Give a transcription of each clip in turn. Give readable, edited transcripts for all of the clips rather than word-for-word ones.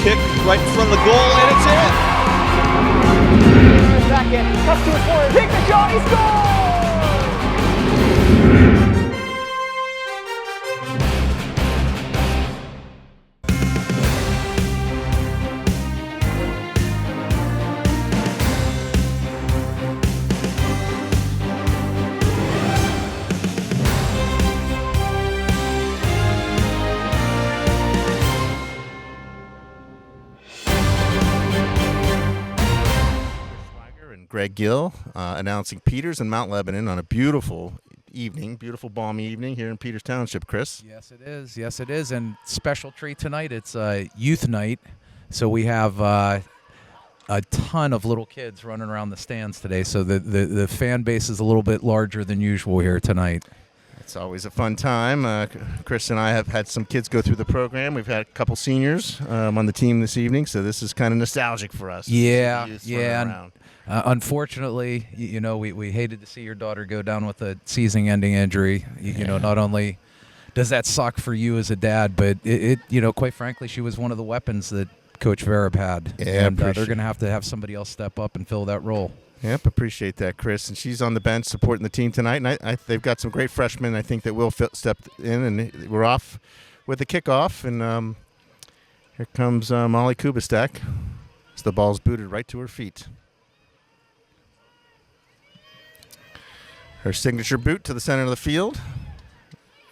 kick right in front of the goal, and it's in. Second, cuts to the corner, take the shot, he scores! Greg Gill announcing Peters and Mount Lebanon on a beautiful balmy evening here in Peters Township. Chris? Yes, it is. Yes, it is. And special treat tonight, it's youth night. So we have a ton of little kids running around the stands today. So the fan base is a little bit larger than usual here tonight. It's always a fun time. Chris and I have had some kids go through the program. We've had a couple seniors on the team this evening, so this is kind of nostalgic for us. Yeah. Unfortunately, we hated to see your daughter go down with a season-ending injury. You know, not only does that suck for you as a dad, but it quite frankly, she was one of the weapons that Coach Vereb had. Yeah, and they're going to have somebody else step up and fill that role. Yep, appreciate that, Chris. And she's on the bench supporting the team tonight. And they've got some great freshmen, I think, that will step in. And we're off with the kickoff. And here comes Molly Kubistek as the ball's booted right to her feet. Her signature boot to the center of the field.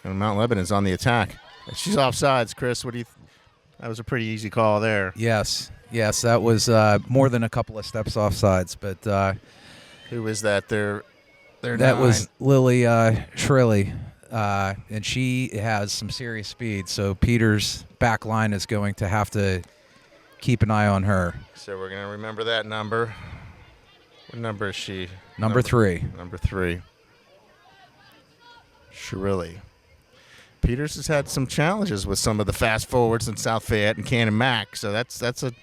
And Mount Lebanon's on the attack. She's offsides, Chris. That was a pretty easy call there. Yes, that was more than a couple of steps offsides. But who was that? That was Lily Shrilly, and she has some serious speed. So Peters' back line is going to have to keep an eye on her. So we're going to remember that number. What number is she? Number 3. Number 3. Shrilly. Peters has had some challenges with some of the fast forwards in South Fayette and Cannon Mac, so that's a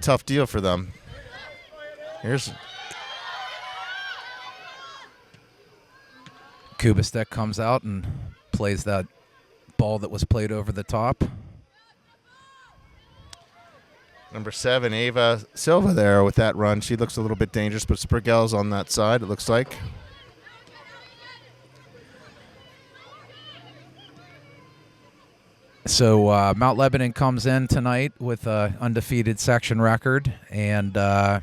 tough deal for them. Here's Kubistek comes out and plays that ball that was played over the top. Number 7, Ava Silva there with that run. She looks a little bit dangerous, but Sprigel's on that side, it looks like. So Mount Lebanon comes in tonight with an undefeated section record, and I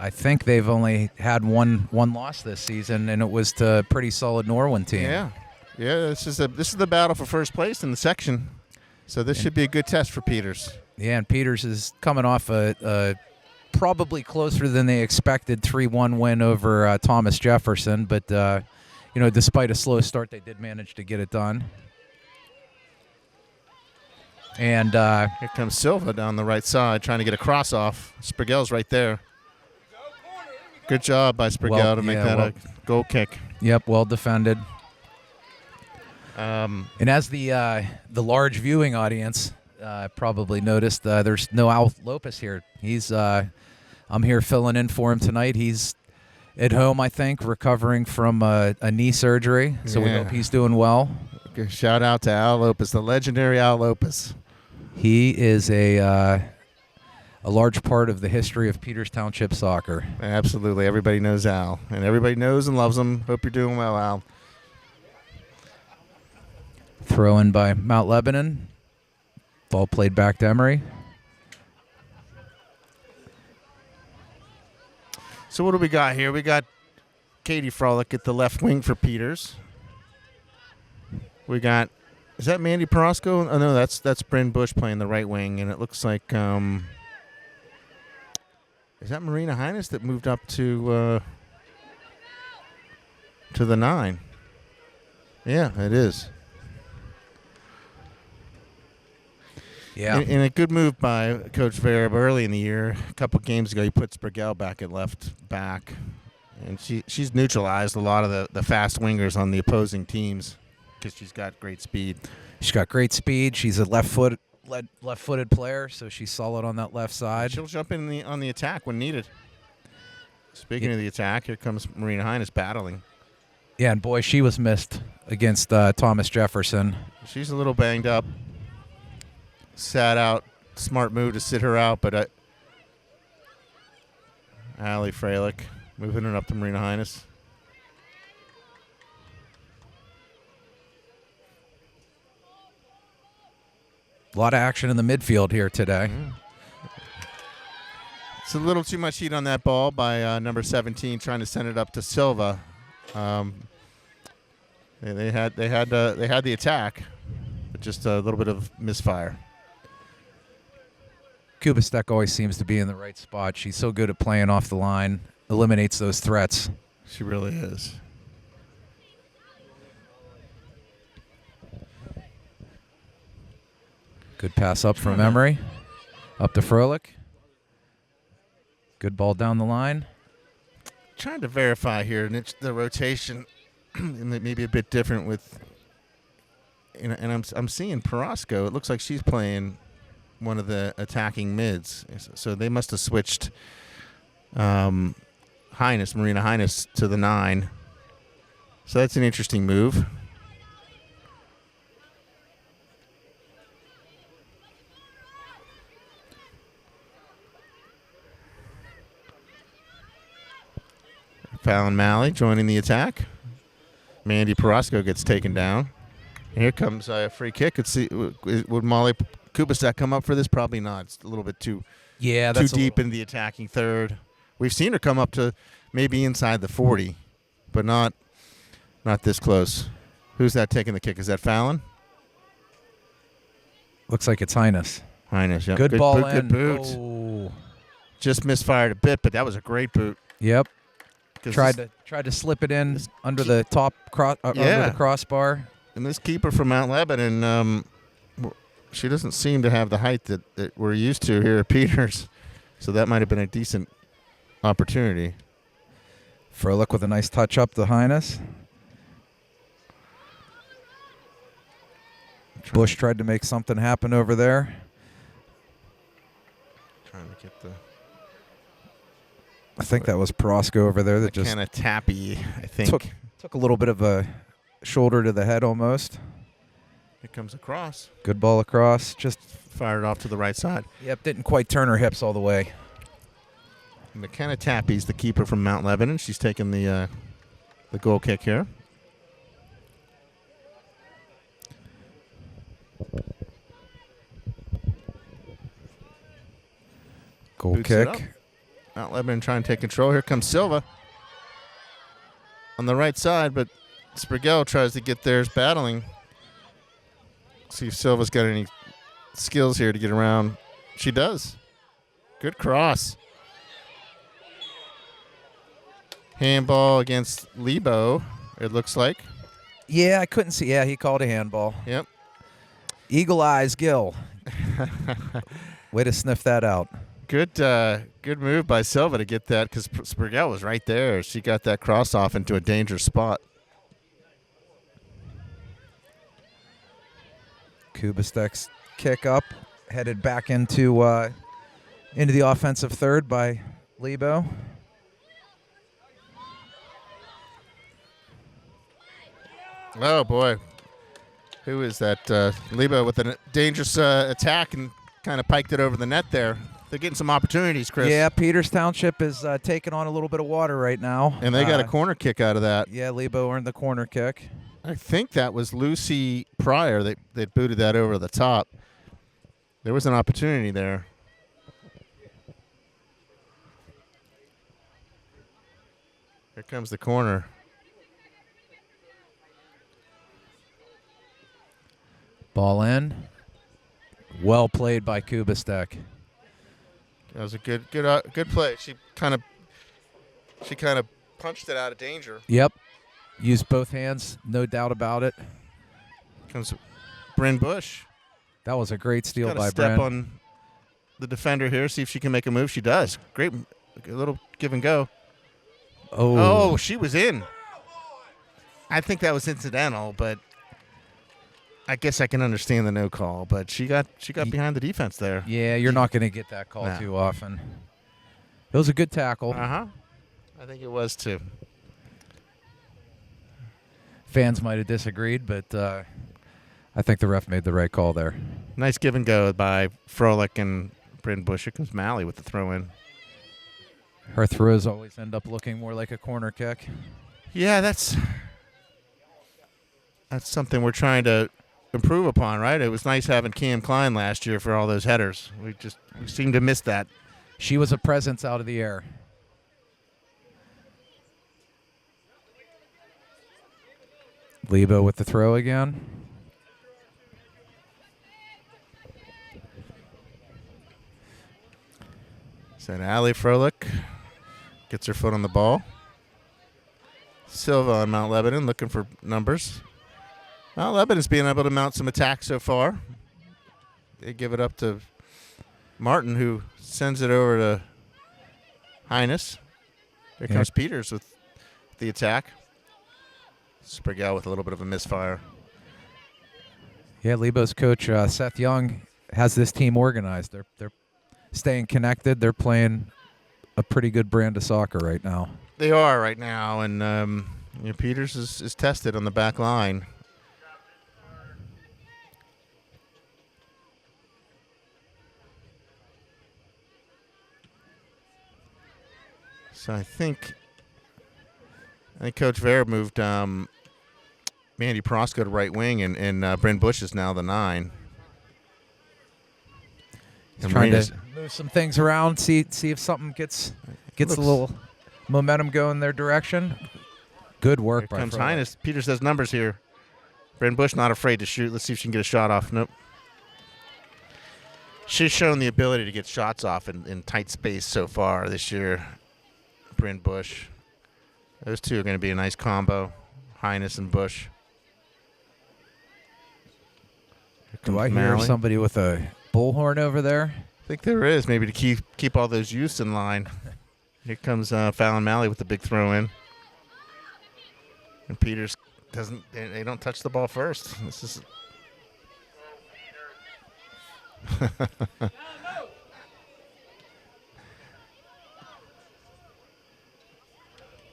think they've only had one loss this season, and it was to a pretty solid Norwin team. Yeah. This is the battle for first place in the section, so this should be a good test for Peters. Yeah, and Peters is coming off a probably closer than they expected 3-1 win over Thomas Jefferson, but despite a slow start, they did manage to get it done. And here comes Silva down the right side trying to get a cross off. Sprigel's right there. Good job by Sprigel to make a goal kick. Yep, well defended. And as the large viewing audience probably noticed, there's no Al Lopez here. I'm here filling in for him tonight. He's at home, I think, recovering from a knee surgery. So we hope he's doing well. Shout out to Al Lopez, the legendary Al Lopez. He is a large part of the history of Peters Township soccer. Absolutely. Everybody knows Al, and everybody knows and loves him. Hope you're doing well, Al. Throw in by Mount Lebanon. Ball played back to Emery. So what do we got here? We got Katie Frolick at the left wing for Peters. We got, is that Mandy Perosco? Oh, no, that's Bryn Bush playing the right wing, and it looks like, is that Marina Highness that moved up to the 9? Yeah, it is. Yeah. And a good move by Coach Vereb early in the year. A couple games ago, he put Sprigel back at left back. And she's neutralized a lot of the fast wingers on the opposing teams because she's got great speed. She's got great speed. She's a left-footed player, so she's solid on that left side. She'll jump in on the attack when needed. Speaking of the attack, here comes Marina Highness battling. Yeah, and boy, she was missed against Thomas Jefferson. She's a little banged up. Sat out smart move to sit her out, but Allie Freilich moving it up to Marina Hines. A lot of action in the midfield here today. It's a little too much heat on that ball by number 17, trying to send it up to Silva. They had the attack, but just a little bit of misfire. Kubastek always seems to be in the right spot. She's so good at playing off the line, eliminates those threats. She really is. Good pass up from Emery. Up to Froelich. Good ball down the line. Trying to verify here, and it's the rotation maybe a bit different with, and I'm seeing Perosco. It looks like she's playing one of the attacking mids, so they must have switched Marina Hines to the 9. So that's an interesting move. Fallon Malley joining the attack. Mandy Perosco gets taken down. And here comes a free kick. Let's see, would Molly Kubasek come up for this? Probably not. It's a little bit too deep in the attacking third. We've seen her come up to maybe inside the 40, but not this close. Who's that taking the kick? Is that Fallon? Looks like it's Hines. Hines, yeah. Good ball boot, in. Good boot. Oh. Just misfired a bit, but that was a great boot. Yep. Tried to slip it in under the top under the crossbar. And this keeper from Mount Lebanon, she doesn't seem to have the height that we're used to here at Peters. So that might have been a decent opportunity. Froelich with a nice touch up to Hines. Bush tried to make something happen over there. Trying to get the... I think that was Perosco over there that just kind of tappy, I think. Took a little bit of a shoulder to the head almost. Here comes across. Good ball across. Just fired off to the right side. Yep, didn't quite turn her hips all the way. McKenna Tappy's the keeper from Mount Lebanon. She's taking the goal kick here. Goal Boots kick. Mount Lebanon trying to take control. Here comes Silva on the right side, but Sprigel tries to get theirs battling. See if Silva's got any skills here to get around. She does. Good cross. Handball against Lebo, it looks like. Yeah, I couldn't see. Yeah, he called a handball. Yep. Eagle eyes, Gil. Way to sniff that out. Good move by Silva to get that, because Sprigel was right there. She got that cross off into a dangerous spot. Kubastek's kick up, headed back into the offensive third by Lebo. Oh, boy. Who is that? Lebo with a dangerous attack and kind of piked it over the net there. They're getting some opportunities, Chris. Yeah, Peters Township is taking on a little bit of water right now. And they got a corner kick out of that. Yeah, Lebo earned the corner kick. I think that was Lucy Pryor that booted that over the top. There was an opportunity there. Here comes the corner. Ball in. Well played by Kubastek. That was a good play. She kind of punched it out of danger. Yep. Used both hands, no doubt about it. Comes Bryn Bush. That was a great steal by step Bryn. On the defender here, see if she can make a move. She does. Great, a little give and go. Oh, she was in. I think that was incidental, but I guess I can understand the no call. But she got behind the defense there. Yeah, you're not going to get that call too often. It was a good tackle. I think it was too. Fans might have disagreed, but I think the ref made the right call there. Nice give and go by Froelich and Bryn Bush. Here comes Malley with the throw in. Her throws always end up looking more like a corner kick. Yeah, that's something we're trying to improve upon, right? It was nice having Cam Klein last year for all those headers. We seem to miss that. She was a presence out of the air. Lebo with the throw again. So Allie Froelich gets her foot on the ball. Silva on Mount Lebanon looking for numbers. Mount Lebanon's being able to mount some attacks so far. They give it up to Martin, who sends it over to Highness. Here comes Peters with the attack. Sprigell with a little bit of a misfire. Yeah, Lebo's coach Seth Young has this team organized. They're staying connected. They're playing a pretty good brand of soccer right now. They are right now, and Peters is tested on the back line. So I think Coach Vera moved Mandy Prosco to right wing, and Bryn Bush is now the 9. He's trying to move some things around, see if something gets a little momentum going their direction. Good work by comes Froelich. Highness. Peters has numbers here. Bryn Bush not afraid to shoot. Let's see if she can get a shot off. Nope. She's shown the ability to get shots off in tight space so far this year. Bryn Bush. Those two are going to be a nice combo. Highness and Bush. Do I hear somebody with a bullhorn over there? I think there is, maybe to keep all those youths in line. Here comes Fallon Malley with the big throw in. And Peters they don't touch the ball first. This is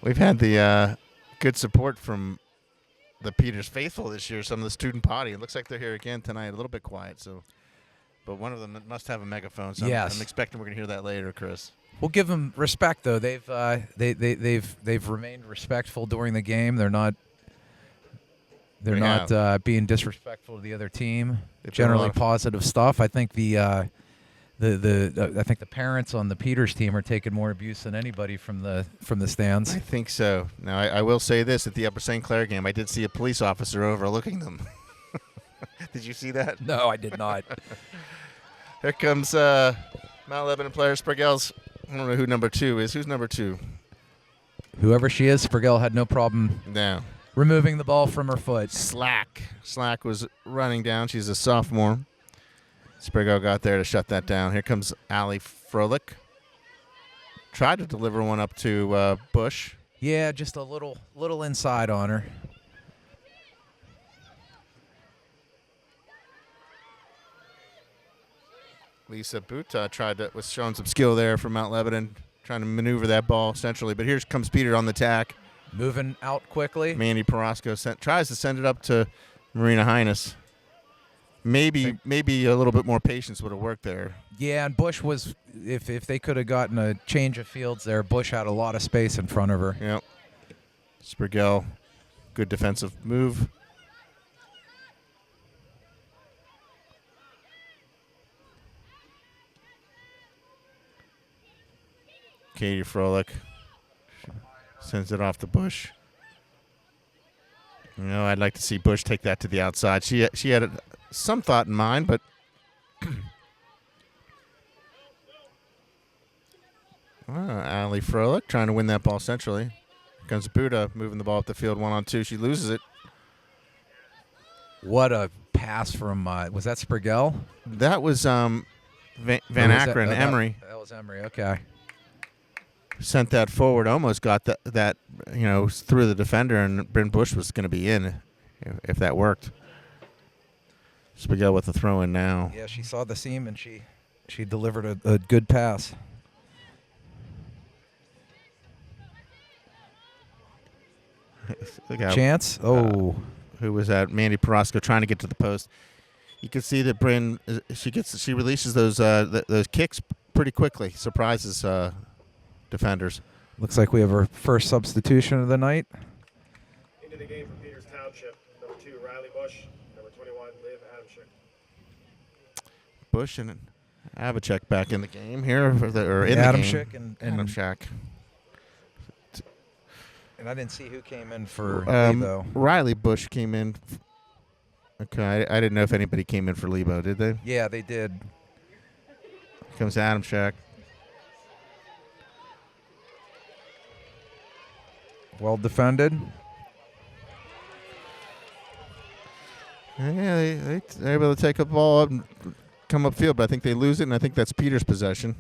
We've had the good support from the Peters faithful this year, some of the student potty. It looks like they're here again tonight, a little bit quiet, but one of them must have a megaphone. So yes. I'm expecting we're going to hear that later, Chris. We'll give them respect, though. They've remained respectful during the game. They're not being disrespectful to the other team. Generally positive stuff. I think I think the parents on the Peters team are taking more abuse than anybody from the stands. I think so. Now I will say this: at the Upper St. Clair game, I did see a police officer overlooking them. Did you see that? No, I did not. Here comes Mount Lebanon player Sprigell's. I don't know who number 2 is. Who's number 2? Whoever she is, Sprigell had no problem removing the ball from her foot. Slack was running down. She's a sophomore. Sprigell got there to shut that down. Here comes Allie Froelich. Tried to deliver one up to Bush. Yeah, just a little inside on her. Lisa Buta was showing some skill there for Mount Lebanon, trying to maneuver that ball centrally. But here comes Peter on the tack. Moving out quickly. Mandy Porosco tries to send it up to Marina Highness. Maybe a little bit more patience would have worked there. Yeah, and Bush was, if they could have gotten a change of fields there, Bush had a lot of space in front of her. Yep. Sprigell, good defensive move. Katie Froelich sends it off to Bush. I'd like to see Bush take that to the outside. She had some thought in mind, but Allie Froelich trying to win that ball centrally. Here comes Buda moving the ball up the field 1-on-2. She loses it. What a pass from, was that Sprigell? That was Van Akron, Emery. That was Emery, okay. Sent that forward, almost got that through the defender, and Bryn Bush was going to be in if that worked. Sprigell with the throw in now. Yeah, she saw the seam and she delivered a good pass. Look out. Chance? Oh. who was at Mandy Perosco trying to get to the post. You can see that Bryn, she releases those kicks pretty quickly, surprises defenders. Looks like we have our first substitution of the night. Into the game for Peters Township, number 2, Riley Bush, number 21, Liv Adamczyk. Bush and Avacek back in the game here, or in the game. Adamczyk. And I didn't see who came in for Lebo. Riley Bush came in. Okay, I didn't know if anybody came in for Lebo, did they? Yeah, they did. Here comes Adamczyk. Well defended. Yeah, they're able to take a ball up and come upfield, but I think they lose it, and I think that's Peters' possession.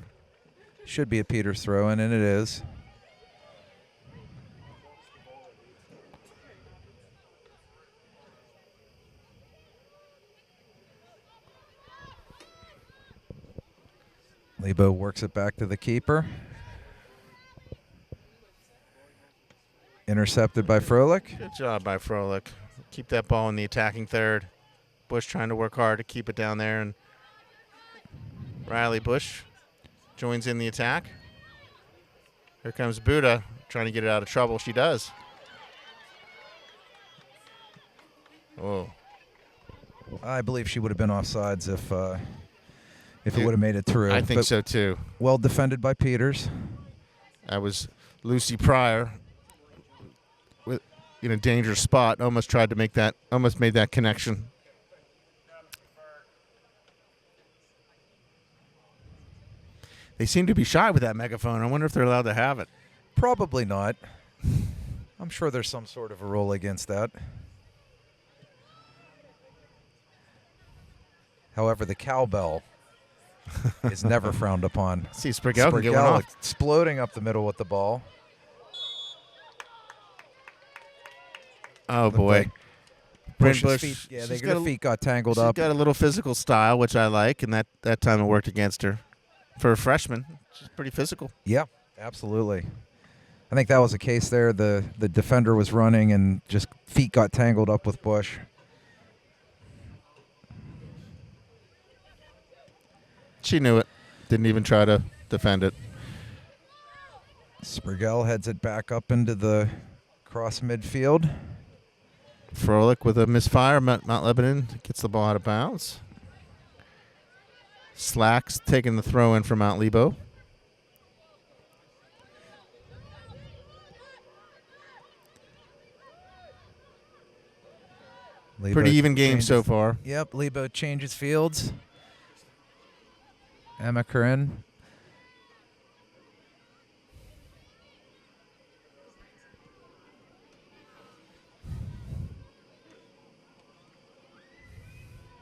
Should be a Peters throw in, and it is. Lebo works it back to the keeper. Intercepted by Froelich. Good job by Froelich. Keep that ball in the attacking third. Bush trying to work hard to keep it down there, and Riley Bush joins in the attack. Here comes Buda trying to get it out of trouble. She does. Oh. I believe she would have been offsides if it would have made it through. I think so too. Well defended by Peters. That was Lucy Pryor in a dangerous spot. Almost made that connection. They seem to be shy with that megaphone. I wonder if they're allowed to have it. Probably not. I'm sure there's some sort of a rule against that. However, the cowbell is never frowned upon. See, Sprigell can get one off. Exploding up the middle with the ball. Oh, boy. Bryn Bush. Feet, yeah, their feet got tangled up. She's got a little physical style, which I like, and that time it worked against her. For a freshman, she's pretty physical. Yeah, absolutely. I think that was the case there. The defender was running and just feet got tangled up with Bush. She knew it. Didn't even try to defend it. Sprigell heads it back up into the cross midfield. Froelich with a misfire. Mount Lebanon gets the ball out of bounds. Slacks taking the throw in from Mount Lebo. Lebo pretty even game so far. Yep, Lebo changes fields. Emma Corinne.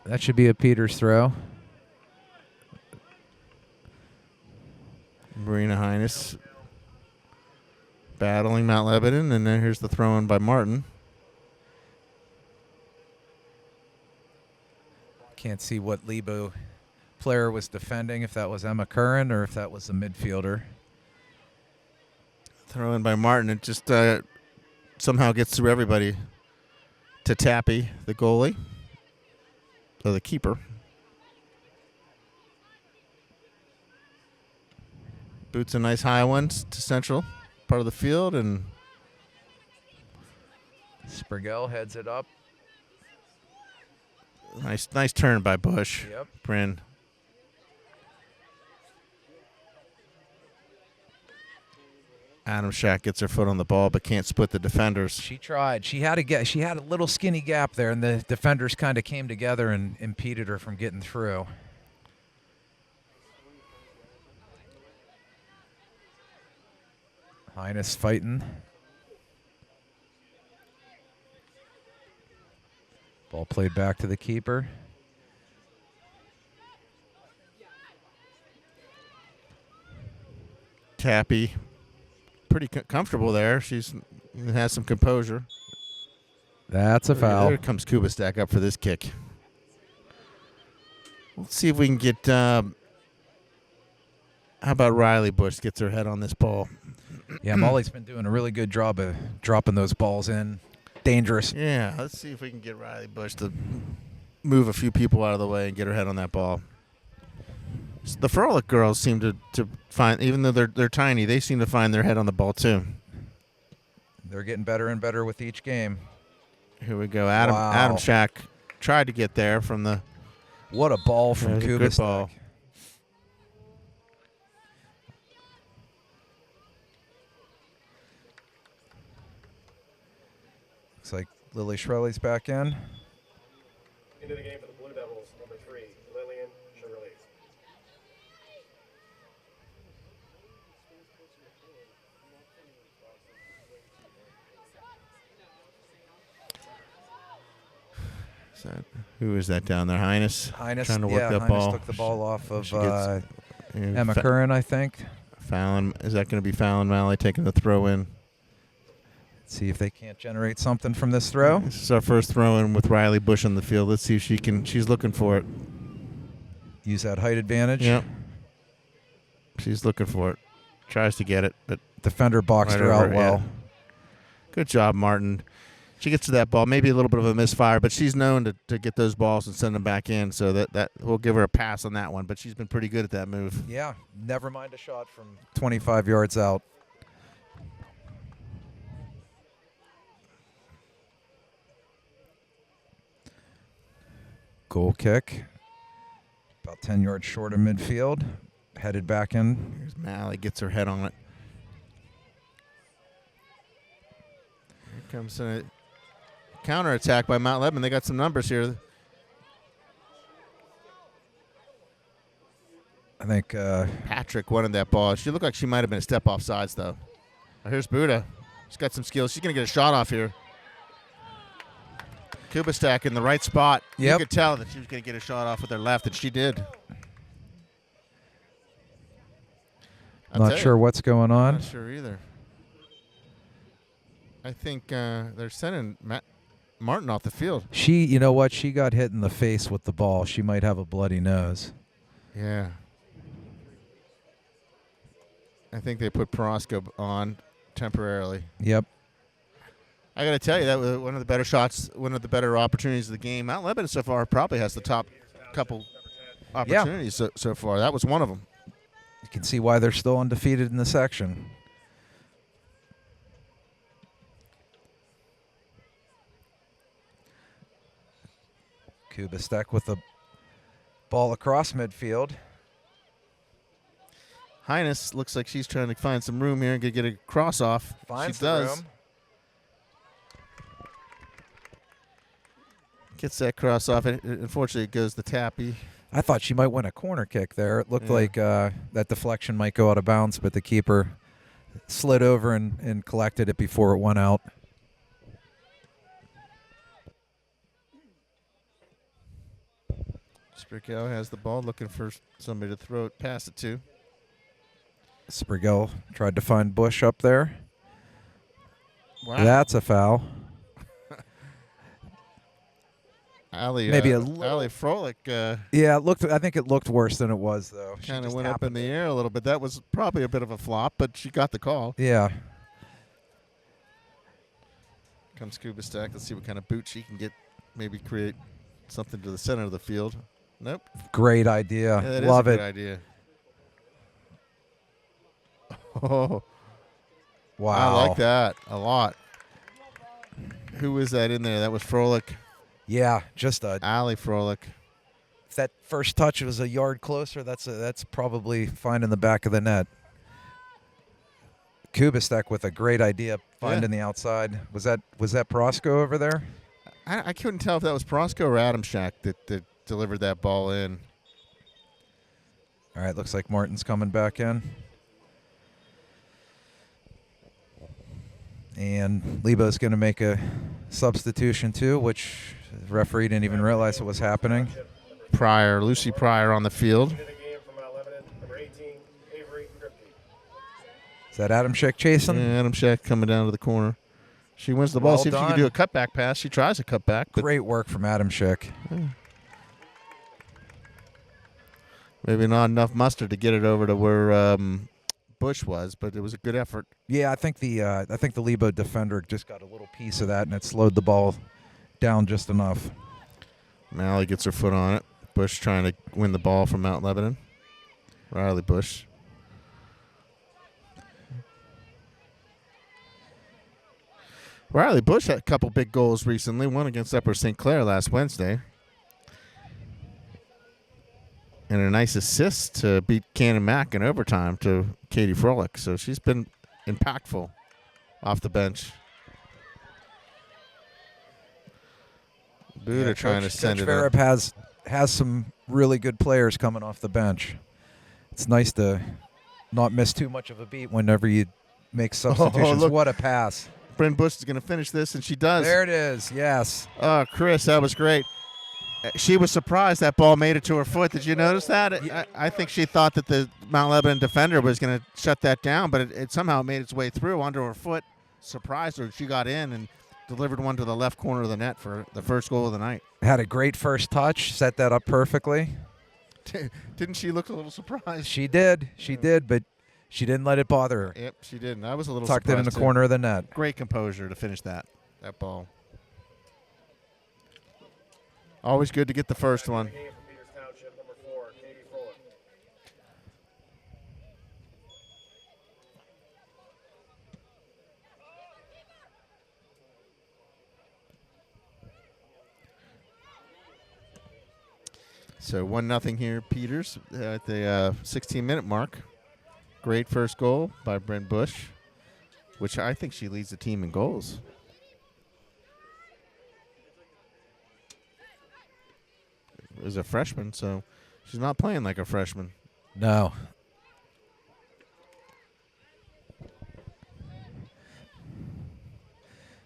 That should be a Peters throw. Marina Highness battling Mount Lebanon, and then here's the throw in by Martin. Can't see what Lebo player was defending, if that was Emma Curran or if that was the midfielder. Throw in by Martin. It just somehow gets through everybody to Tappy, the goalie, or the keeper. Boots a nice high one to central part of the field, and Sprigell heads it up. Nice turn by Bush. Yep. Bryn. Adamczyk gets her foot on the ball but can't split the defenders. She tried. She had a little skinny gap there, and the defenders kind of came together and impeded her from getting through. Highness fighting. Ball played back to the keeper. Tappy, pretty comfortable there. She's has some composure. That's a foul. There comes Kubastak up for this kick. Let's see if we can get. How about Riley Bush gets her head on this ball? Yeah, Molly's been doing a really good job of dropping those balls in dangerous. Yeah, let's see if we can get Riley Bush to move a few people out of the way and get her head on that ball. The Froelich girls seem to find, even though they're tiny, they seem to find their head on the ball too. They're getting better and better with each game. Here we go. Adam Shack tried to get there from the. What a ball from Good ball. Kubistek. Looks like Lily Shirley's back in. Into the game for the Blue Devils, number 3, Lillian Shirley. Who is that down there? Highness trying to work that Highness ball. took the ball off of She gets- Emma Curran, I think. Fallon, is that going to be Fallon Malley taking the throw in? See if they can't generate something from this throw. This is our first throw in with Riley Bush on the field. Let's see if she can. She's looking for it. Use that height advantage. Yep. She's looking for it. Tries to get it, but Defender boxed right her over, out well. yeah. Good job, Martin. She gets to that ball, maybe a little bit of a misfire, but she's known to get those balls and send them back in, so that we'll give her a pass on that one. But she's been pretty good at that move. Yeah, never mind a shot from 25 yards out. Goal kick. About 10 yards short of midfield. Headed back in. Here's Malley, gets her head on it. Here comes a counterattack by Mount Lebanon. They got some numbers here. I think Patrick wanted that ball. She looked like she might have been a step off sides, though. Here's Buddha. She's got some skills. She's going to get a shot off here. Kubistek in the right spot. Yep. You could tell that she was going to get a shot off with her left, and she did. not sure what's going on. Not sure either. I think they're sending Martin off the field. You know what? She got hit in the face with the ball. She might have a bloody nose. Yeah. I think they put Porosco on temporarily. Yep. I got to tell you, that was one of the better shots, one of the better opportunities of the game. Mount Lebanon so far probably has the top couple opportunities so far. That was one of them. You can see why they're still undefeated in the section. Kubistek with the ball across midfield. Highness looks like she's trying to find some room here and get a cross off. Finds she does. room. Gets that cross off. Unfortunately, it goes to Tappy. I thought she might win a corner kick there. It looked like that deflection might go out of bounds, but the keeper slid over and collected it before it went out. Sprigel has the ball, looking for somebody to throw it, pass it to. Sprigel tried to find Bush up there. Wow. That's a foul. Allie, Maybe a Allie Froelich Yeah, I think it looked worse than it was, though. She kind of just went up in happened the air a little bit. That was probably a bit of a flop, but she got the call. Yeah. Comes Kubistek. Let's see what kind of boot she can get. Maybe create something to the center of the field. Nope. Great idea. Yeah, that Love is a it. good idea. Oh, Wow. I like that a lot. Who was that in there? That was Froelich. Yeah, just Allie Froelich. if that first touch was a yard closer, that's probably finding the back of the net. Kubistek with a great idea, finding the outside. Was that Porosco over there? I couldn't tell if that was Porosco or Adam Shack that delivered that ball in. All right, looks like Martin's coming back in. And Lebo's going to make a substitution too, which the referee didn't even realize it was happening. Lucy Pryor on the field. Into the game from Mount Lebanon, number 18, Avery Kripke. Is that Adam Schick chasing? Yeah, Adam Shack coming down to the corner. She wins the ball. Well See if she done. can do a cutback pass. She tries a cutback. But Great work from Adam Schick. maybe not enough mustard to get it over to where Bush was, but it was a good effort. Yeah, I think the Lebo defender just got a little piece of that, and it slowed the ball down just enough. Malley gets her foot on it. Bush trying to win the ball from Mount Lebanon. Riley Bush. Riley Bush had a couple big goals recently, one against Upper St. Clair last Wednesday. And a nice assist to beat Cannon Mack in overtime to Katie Froelich. So she's been impactful off the bench. Buddha trying to send Coach it up. Verip has some really good players coming off the bench. It's nice to not miss too much of a beat whenever you make substitutions. look. What a pass. Bryn Bush is going to finish this, and she does. There it is, yes. Oh, Chris, that was great. She was surprised that ball made it to her foot. Did you notice that? I think she thought that the Mount Lebanon defender was going to shut that down, but it somehow made its way through under her foot. Surprised her. She got in and delivered one to the left corner of the net for the first goal of the night. Had a great first touch, set that up perfectly. Didn't she look a little surprised? She did, but she didn't let it bother her. Yep, she didn't. I was a little Tucked it in the surprised, too. corner of the net. Great composure to finish that ball. Always good to get the first one. Game for Peters Township, number 4, Katie Froelich. So 1-0 here, Peters at the 16-minute mark. Great first goal by Bryn Bush, which I think she leads the team in goals. Is a freshman, so she's not playing like a freshman. No.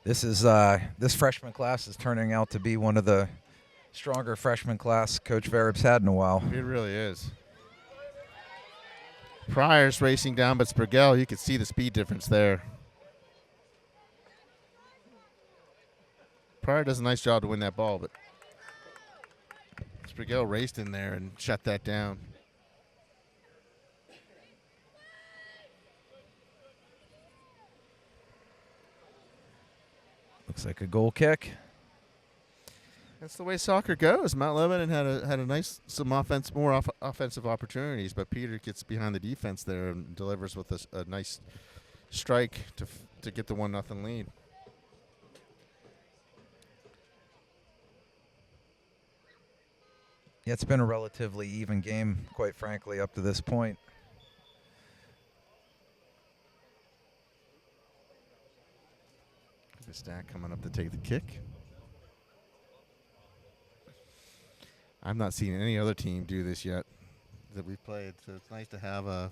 This freshman class is turning out to be one of the stronger freshman class Coach Verip's had in a while. It really is. Pryor's racing down, but Sprigel, you could see the speed difference there. Pryor does a nice job to win that ball, but Sprigel raced in there and shut that down. Looks like a goal kick. That's the way soccer goes. Mount Lebanon had a nice more offensive opportunities, but Peter gets behind the defense there and delivers with a nice strike to get the 1-0 lead. Yeah, it's been a relatively even game, quite frankly, up to this point. The stack coming up to take the kick. I've not seen any other team do this yet that we've played, so it's nice to have a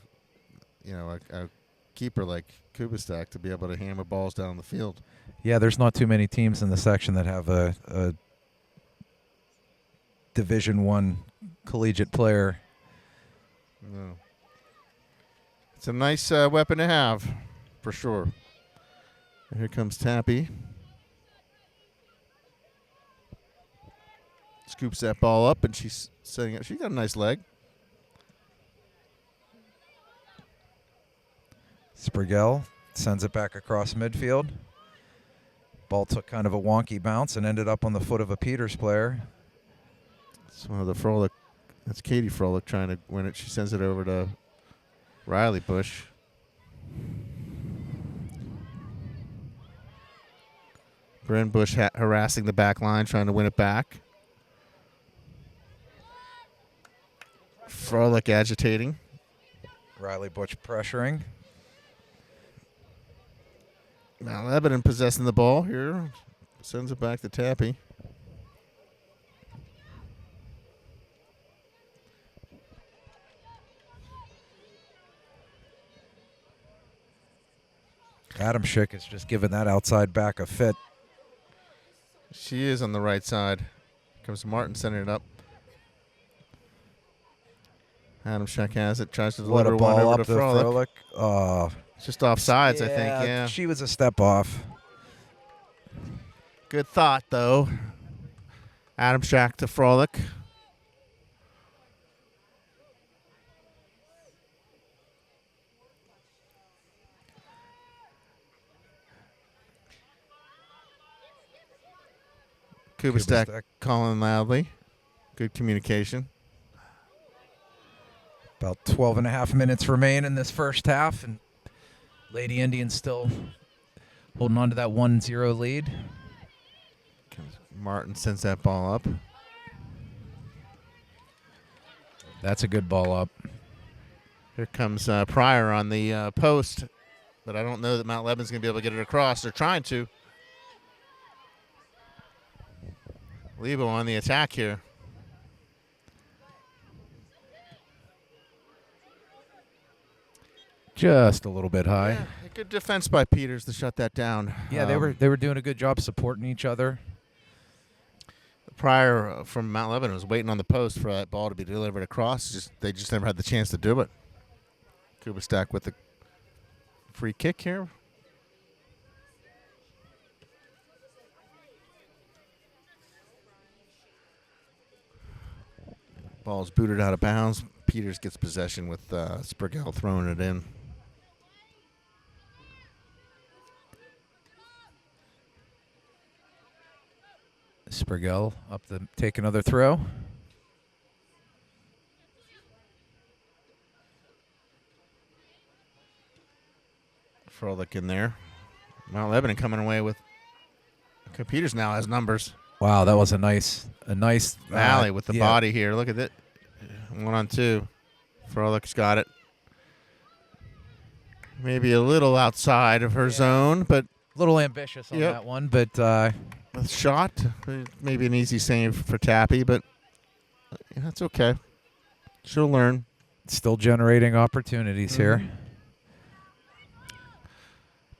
keeper like Kubistak to be able to hammer balls down the field. Yeah, there's not too many teams in the section that have a Division I collegiate player. No. It's a nice weapon to have, for sure. And here comes Tappy. Scoops that ball up, and she's setting it. She got a nice leg. Sprigel sends it back across midfield. Ball took kind of a wonky bounce and ended up on the foot of a Peters player. It's one of the Froelich. That's Katie Froelich trying to win it. She sends it over to Riley Bush. Bryn Bush harassing the back line, trying to win it back. Froelich agitating. Riley Bush pressuring. Mount Lebanon possessing the ball here. Sends it back to Tappy. Adam Schick is just giving that outside back a fit. She is on the right side. Comes Martin sending it up. Adam Schick has it. Tries to What deliver a one ball over up to to Froelich. Froelich. It's just offsides, I think. Yeah. She was a step off. Good thought, though. Adam Schick to Froelich. Kubastek calling loudly. Good communication. About 12 and a half minutes remain in this first half, and Lady Indians still holding on to that 1-0 lead. Martin sends that ball up. That's a good ball up. Here comes Pryor on the post, but I don't know that Mount Lebanon's going to be able to get it across. They're trying to. Lebo on the attack here. Just a little bit high. Yeah, a good defense by Peters to shut that down. Yeah, they were doing a good job supporting each other. Pryor from Mount Lebanon was waiting on the post for that ball to be delivered across. They just never had the chance to do it. Kubastek with the free kick here. Ball's booted out of bounds. Peters gets possession with Sprigel throwing it in. Sprigel up to take another throw. Froelich in there. Mount Lebanon coming away with. Okay, Peters now has numbers. Wow, that was a nice Malley with the body here. Look at it. 1-on-2. Froelich's got it. Maybe a little outside of her zone, but a little ambitious on that one, but a shot. Maybe an easy save for Tappy, but that's okay. She'll learn. Still generating opportunities here.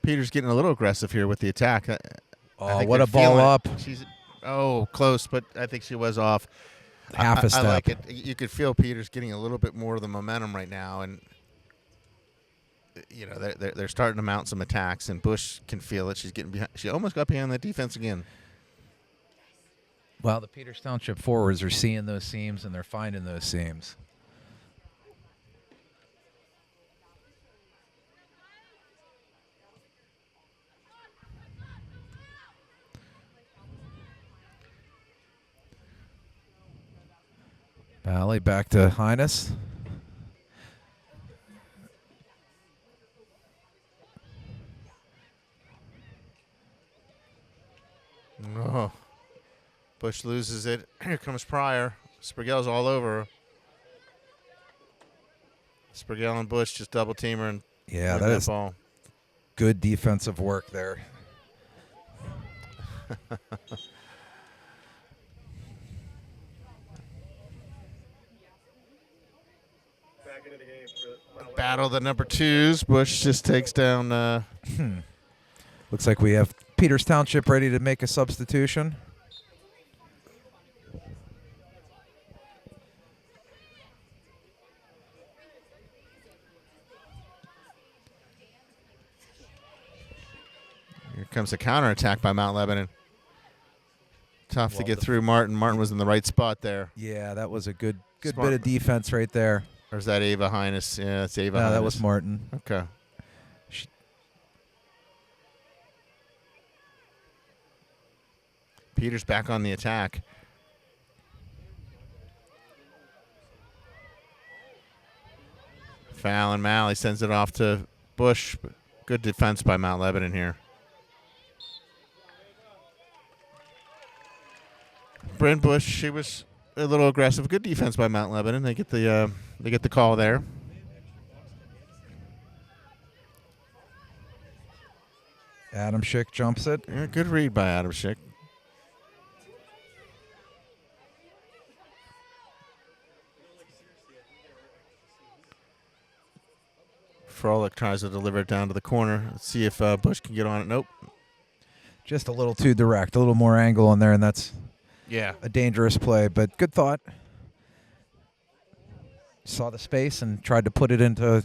Peters getting a little aggressive here with the attack. Oh, what a ball up. She's close, but I think she was off. Half a step. I like it. You could feel Peters getting a little bit more of the momentum right now, and they're starting to mount some attacks, and Bush can feel it. She's getting behind. She almost got behind that defense again. Well, the Peters Township forwards are seeing those seams, and they're finding those seams. Valley back to Highness. Oh. Bush loses it. Here comes Pryor. Sprigel's all over. Sprigel and Bush just double team her and that that is ball. Good defensive work there. Back into the game for Mount Battle the number twos. Bush just takes down. Looks like we have Peters Township ready to make a substitution. Here comes a counterattack by Mount Lebanon. Tough to get through Martin. Martin was in the right spot there. Yeah, that was a good Smart. bit of defense right there. Or is that Ava Highness? Yeah, it's Ava No, Highness. that was Martin. Okay. Peters back on the attack. Foul, and Malley sends it off to Bush. Good defense by Mount Lebanon here. Bryn Bush, she was a little aggressive. Good defense by Mount Lebanon. They get the call there. Adam Schick jumps it. Yeah, good read by Adam Schick. Froelich tries to deliver it down to the corner. Let's see if Bush can get on it. Nope. Just a little too direct, a little more angle in there, and that's a dangerous play, but good thought. Saw the space and tried to put it into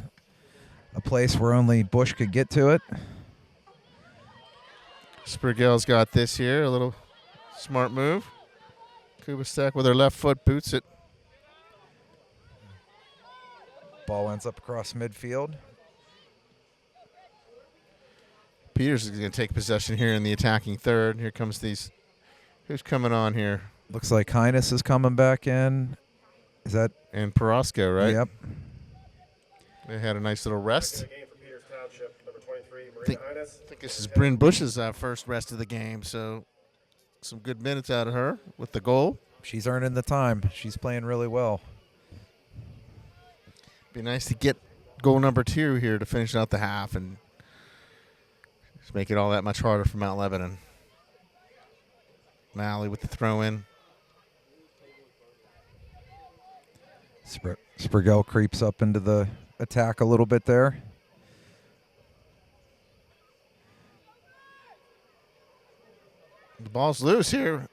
a place where only Bush could get to it. Sprigel's got this here, a little smart move. Kubastek with her left foot boots it. Ball ends up across midfield. Peters is going to take possession here in the attacking third. Here comes these Who's coming on here? Looks like Highness is coming back in. Is that? And Perosco, right? Yep. They had a nice little In rest. the game for Peters Township, number 23, Marina Think- Hines. I think this is Bryn Bush's first rest of the game, so some good minutes out of her with the goal. She's earning the time. She's playing really well. Be nice to get goal number 2 here to finish out the half and just make it all that much harder for Mount Lebanon. Malley with the throw in. Sprigel creeps up into the attack a little bit there. The ball's loose here.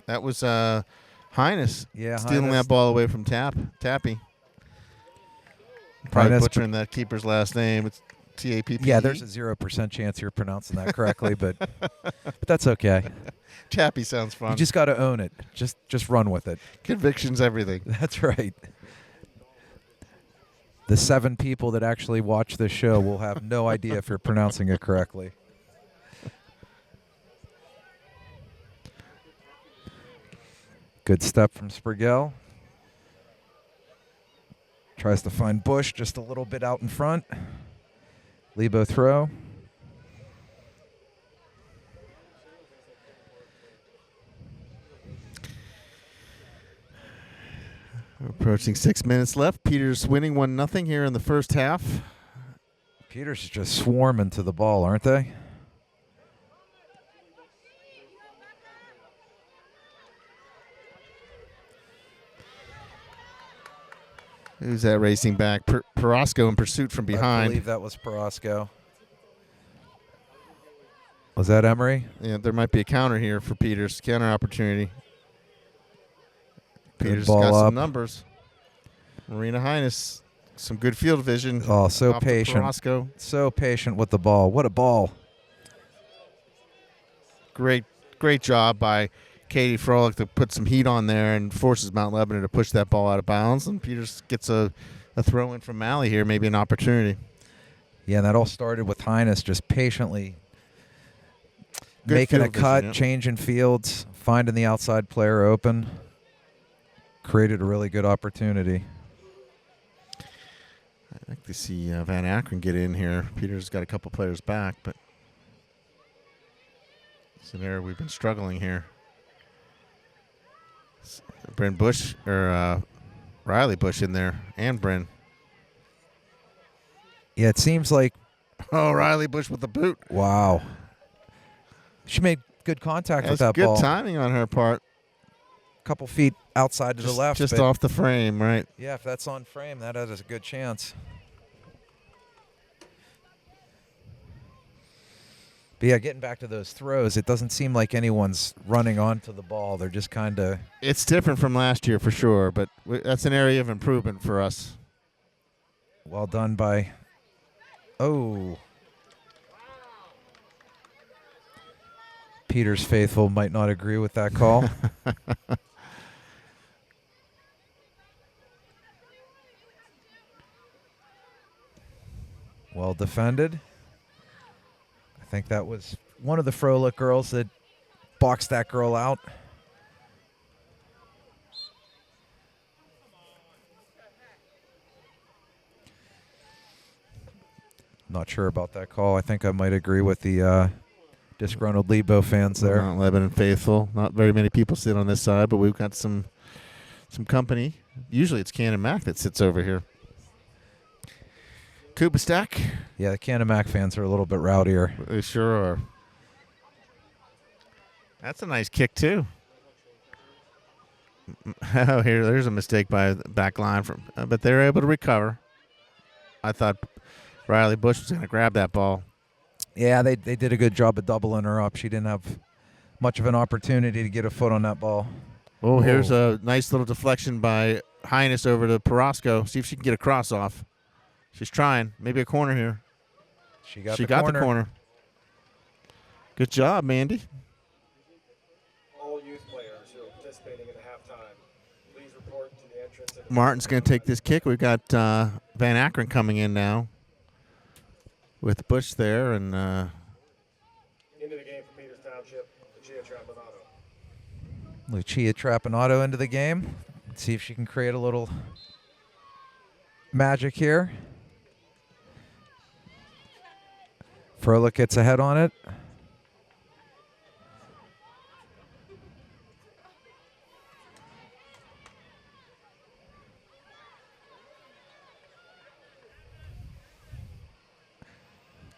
That was Highness stealing Highness. that ball away from Tappy. Probably Highness, butchering that keeper's last name. It's T-A-P-P-E. Yeah, there's a 0% chance you're pronouncing that correctly, but that's okay. Tappy sounds fun. You just got to own it. Just run with it. Conviction's everything. That's right. The 7 people that actually watch this show will have no idea if you're pronouncing it correctly. Good step from Sprigel. Tries to find Bush just a little bit out in front. Lebo throw. We're approaching 6 minutes left. Peters winning 1-0 here in the first half. Peters is just swarming to the ball, aren't they? Who's that racing back? Perosco in pursuit from I behind. believe that was Perosco. Was that Emery? Yeah, there might be a counter here for Peters. Counter opportunity. Good Peters ball got up. some numbers. Marina Highness, some good field vision. Oh, so off to patient. Perosco. So patient with the ball. What a ball. Great job by Katie Froelich to put some heat on there and forces Mount Lebanon to push that ball out of bounds. And Peters gets a throw in from Malley here, maybe an opportunity. Yeah, and that all started with Highness just patiently Good making a field cut, vision, yeah. changing fields, finding the outside player open. Created a really good opportunity. I'd like to see Van Akron get in here. Peters got a couple players back, but it's an area we've been struggling here. Bryn Bush, or Riley Bush in there, and Bryn. Yeah, it seems like, Oh, Riley Bush with the boot. wow. She made good contact with That's that good ball. timing on her part. Couple feet outside to Just, the left. just but off the frame, right? yeah, if that's on frame, that has a good chance. But yeah, getting back to those throws, it doesn't seem like anyone's running onto the ball. They're just kind of... It's different from last year for sure, but that's an area of improvement for us. Well done by... Oh. Peters faithful might not agree with that call. Well defended. I think that was one of the Froelich girls that boxed that girl out. Not sure about that call. I think I might agree with the disgruntled Lebo fans there. Mount Lebanon faithful. Not very many people sit on this side, but we've got some company. Usually it's Cannon Mac that sits over here. Kuba Stack. Yeah, the Canamac fans are a little bit rowdier. They sure are. That's a nice kick, too. Oh, there's a mistake by the back line, but they were able to recover. I thought Riley Bush was going to grab that ball. Yeah, they did a good job of doubling her up. She didn't have much of an opportunity to get a foot on that ball. Oh, here's a nice little deflection by Highness over to Perosco. See if she can get a cross off. She's trying. Maybe a corner here. She got the corner. Good job, Mandy. All youth players who are participating in the halftime, please report to the entrance. Martin's going to take this kick. We've got Van Akron coming in now with Bush there. And Into the game for Peters Township, Lucia Trapanotto into the game. Let's see if she can create a little magic here. Froelich gets ahead on it.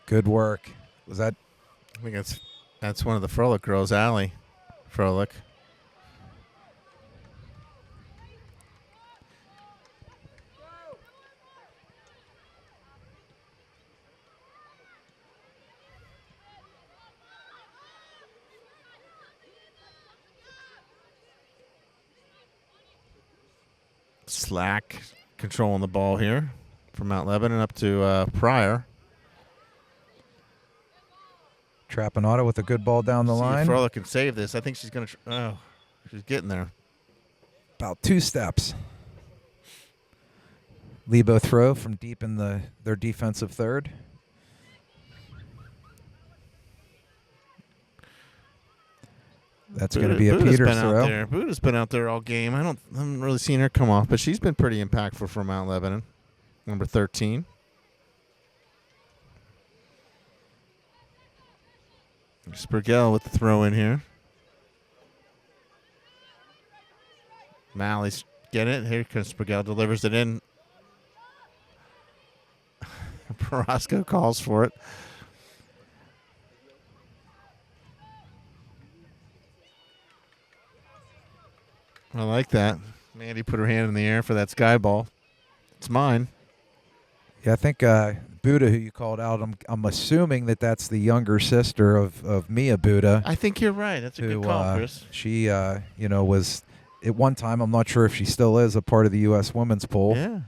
Good work. Was that? I think that's one of the Froelich girls, Allie Froelich. Slack controlling the ball here from Mount Lebanon up to Pryor. Trapanotto with a good ball down the line. Froelich can save this. I think she's going to. She's getting there. About 2 steps. Lebo throw from deep in their defensive third. That's going to be a Buddha's Peters been throw. out there. Buddha's been out there all game. I haven't really seen her come off, but she's been pretty impactful for Mount Lebanon. Number 13. Spurgell with the throw in here. Mally's getting it. Here comes Spurgell, delivers it in. Perosco calls for it. I like that. Mandy put her hand in the air for that sky ball. It's mine. Yeah, I think Buddha, who you called out, I'm assuming that's the younger sister of Mia Buddha. I think you're right. That's a good call, Chris. She, was at one time, I'm not sure if she still is, a part of the U.S. women's pool. Yeah.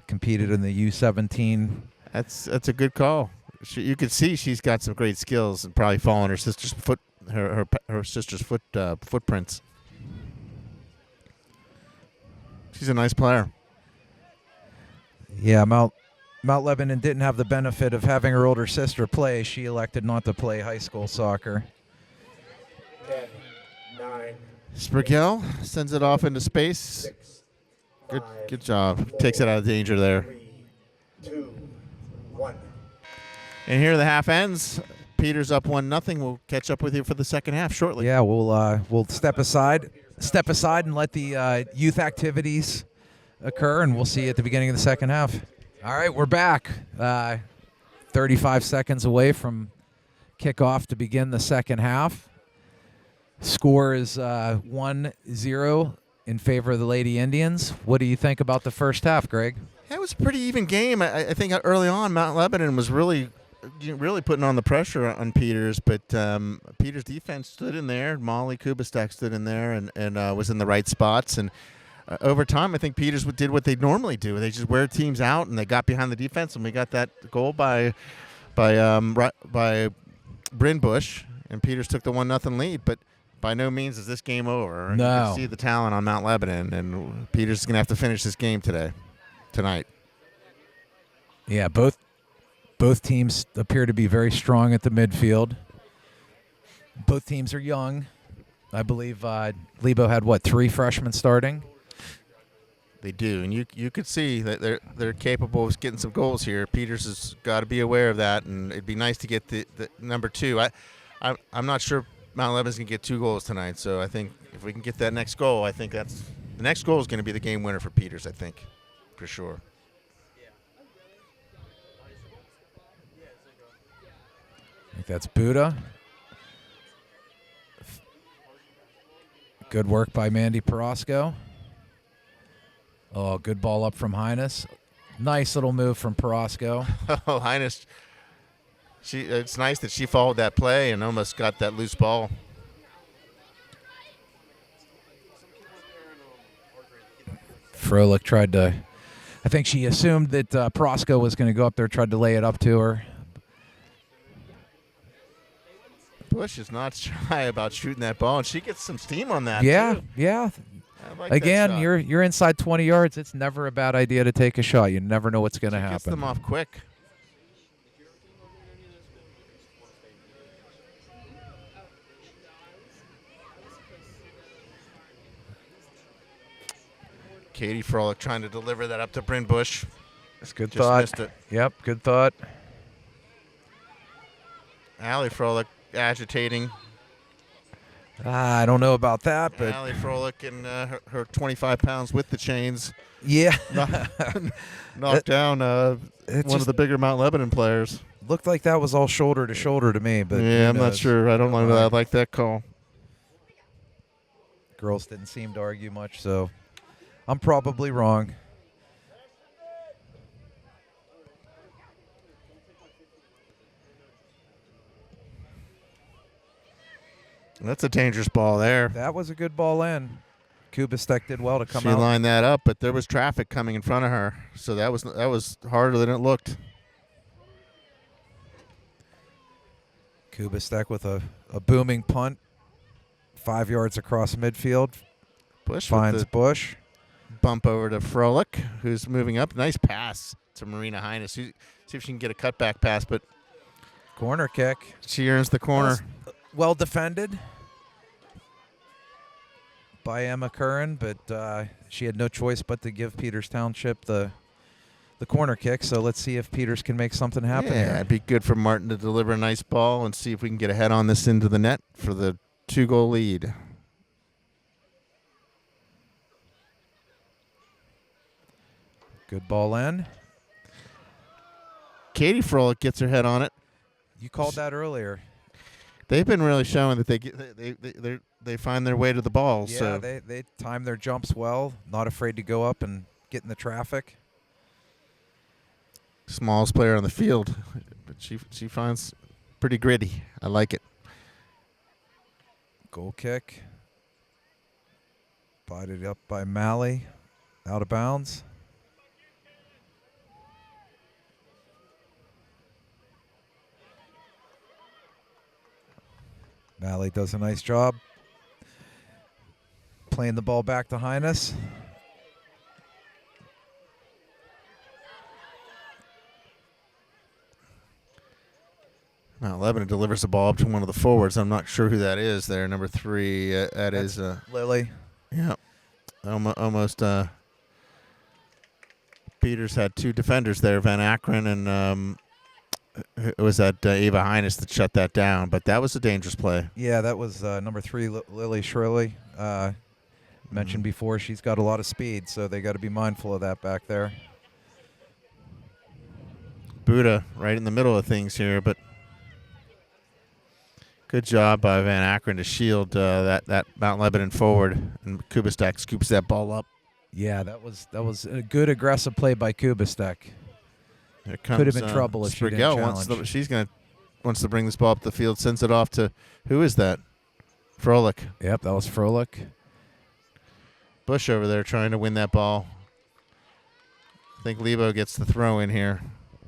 Competed in the U17. That's a good call. You can see she's got some great skills and probably following her sister's footprints. She's a nice player. Yeah, Mount Lebanon didn't have the benefit of having her older sister play. She elected not to play high school soccer. 10, 9, Spurgell sends it off into space. 6, Good job. Takes it out of danger there. 3, 2, 1. And here the half ends. Peters up 1-0. We'll catch up with you for the second half shortly. Yeah, we'll step aside and let the youth activities occur, and we'll see you at the beginning of the second half. All right, we're back. 35 seconds away from kickoff to begin the second half. Score is 1-0 in favor of the Lady Indians. What do you think about the first half, Greg? It was a pretty even game. I think early on, Mount Lebanon was really putting on the pressure on Peters, but Peters' defense stood in there. Molly Kubistak stood in there and was in the right spots. And over time, I think Peters did what they normally do. They just wear teams out, and they got behind the defense, and we got that goal by Bryn Bush, and Peters took the 1-0 lead. But by no means is this game over. No. You can see the talent on Mount Lebanon, and Peters is going to have to finish this game tonight. Yeah, both teams appear to be very strong at the midfield. Both teams are young. I believe Lebo had, 3 freshmen starting? They do, and you could see that they're capable of getting some goals here. Peters has got to be aware of that, and it'd be nice to get the number 2. I'm not sure Mount Lebanon's going to get 2 goals tonight, so I think if we can get that next goal, I think the next goal is going to be the game winner for Peters, I think, for sure. I think that's Buddha. Good work by Mandy Perosco. Oh, good ball up from Highness. Nice little move from Perosco. Oh, Highness, it's nice that she followed that play and almost got that loose ball. Froelich tried to, I think she assumed that Perosco was going to go up there, tried to lay it up to her. Bush is not shy about shooting that ball, and she gets some steam on that. Yeah, too. yeah. I like Again, that shot. you're inside 20 yards. It's never a bad idea to take a shot. You never know what's going to She gets happen. them off quick. Katie Froelich trying to deliver that up to Bryn Bush. That's good Just thought. missed it. Yep, good thought. Allie Froelich agitating. I don't know about that, but Allie Froelich and her 25 pounds with the chains yeah, knocked down one of the bigger Mount Lebanon players. looked like that was all shoulder to shoulder to me. But Yeah, who I'm not knows? sure. I don't know that I like that call. Girls didn't seem to argue much, so I'm probably wrong. That's a dangerous ball there. That was a good ball in. Kubistek did well to come She out. lined that up, but there was traffic coming in front of her, so that was harder than it looked. Kubistek with a booming punt, 5 yards across midfield. Bush Finds with the Bush. bump over to Froelich, who's moving up. Nice pass to Marina Highness. See if she can get a cutback pass, but Corner kick. she earns the corner. Well defended by Emma Curran, but she had no choice but to give Peters Township the corner kick. So let's see if Peters can make something happen Yeah, here. it'd be good for Martin to deliver a nice ball and see if we can get a head on this into the net for the 2-goal lead. Good ball in. Katie Froelich gets her head on it. You called that earlier. They've been really showing that they find their way to the ball. Yeah, so they time their jumps well. Not afraid to go up and get in the traffic. smallest player on the field, but she finds pretty gritty. I like it. Goal kick. Bided up by Malley. Out of bounds. Malley does a nice job playing the ball back to Highness. Now Lebanon delivers the ball up to one of the forwards. I'm not sure who that is there, number 3. That is Lily. yeah, almost. Peters had 2 defenders there, Van Akron and it was that Ava Highness that shut that down. But that was a dangerous play. Yeah, that was number 3, Lily Shirley. Mentioned before, she's got a lot of speed, so they got to be mindful of that back there. Buddha right in the middle of things here, but good job by Van Akron to shield that Mount Lebanon forward, and Kubistek scoops that ball up. Yeah, that was a good aggressive play by Kubistek. Here comes, Could have been trouble if she didn't challenge. She's wants to bring this ball up the field, sends it off to, who is that? Froelich. Yep, that was Froelich. Bush over there trying to win that ball. I think Lebo gets the throw in here.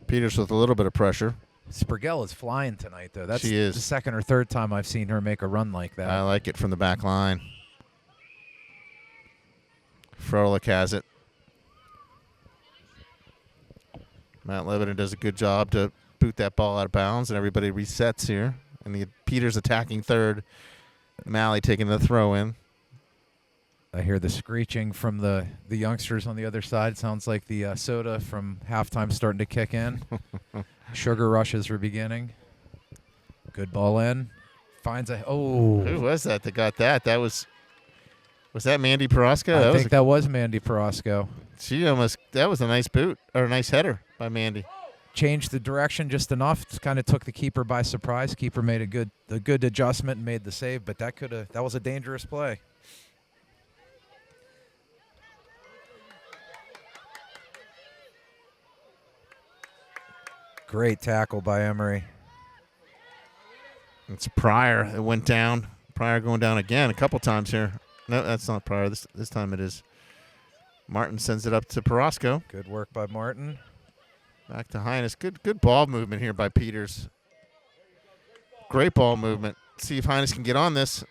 Peters with a little bit of pressure. Sprigell is flying tonight, though. That's She is. the second or third time I've seen her make a run like that. I like it from the back line. Froelich has it. Mount Lebanon does a good job to boot that ball out of bounds, and everybody resets here. And the Peters attacking third. Malley taking the throw in. I hear the screeching from the youngsters on the other side. Sounds like the soda from halftime starting to kick in. Sugar rushes are beginning. Good ball in. Finds a Who was that got that? That was that Mandy Perosco? I think that was Mandy Perosco. That was a nice boot or a nice header by Mandy. Changed the direction just enough. Kind of took the keeper by surprise. Keeper made a good adjustment and made the save, but that was a dangerous play. Great tackle by Emery. It's Pryor. It went down. Pryor going down again a couple times here. No, that's not Pryor. This time it is. Martin sends it up to Perosco. Good work by Martin. Back to Highness. Good ball movement here by Peters. Great ball movement. See if Highness can get on this.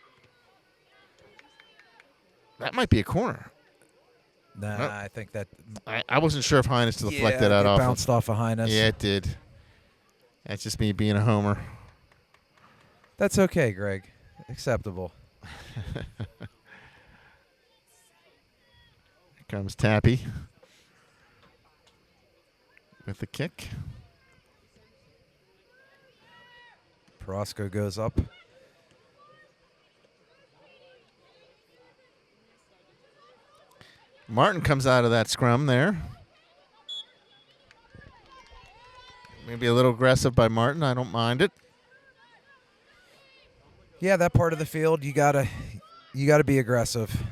That might be a corner. Nah, Nope. I think that. I wasn't sure if Highness deflected that off. Bounced off of Highness. Yeah, it did. That's just me being a homer. That's okay, Greg. Acceptable. Here comes Tappy with the kick. Porosco goes up. Martin comes out of that scrum there. Maybe a little aggressive by Martin. I don't mind it. Yeah, that part of the field, you gotta be aggressive.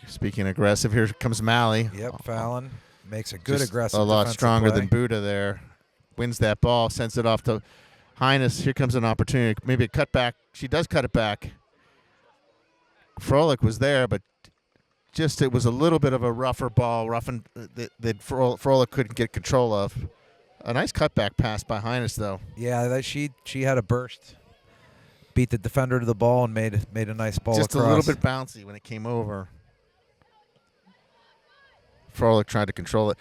Speaking aggressive, here comes Malley. Yep, Fallon makes a good Just aggressive a lot defensive stronger play. than Buddha there. Wins that ball, sends it off to Highness. Here comes an opportunity. Maybe a cutback. She does cut it back. Froelich was there, but just it was a little bit of a rougher ball, that Froelich couldn't get control of. A nice cutback pass by Highness, though. Yeah, that she had a burst. Beat the defender to the ball and made a nice ball Just across. a little bit bouncy when it came over. Froelich tried to control it.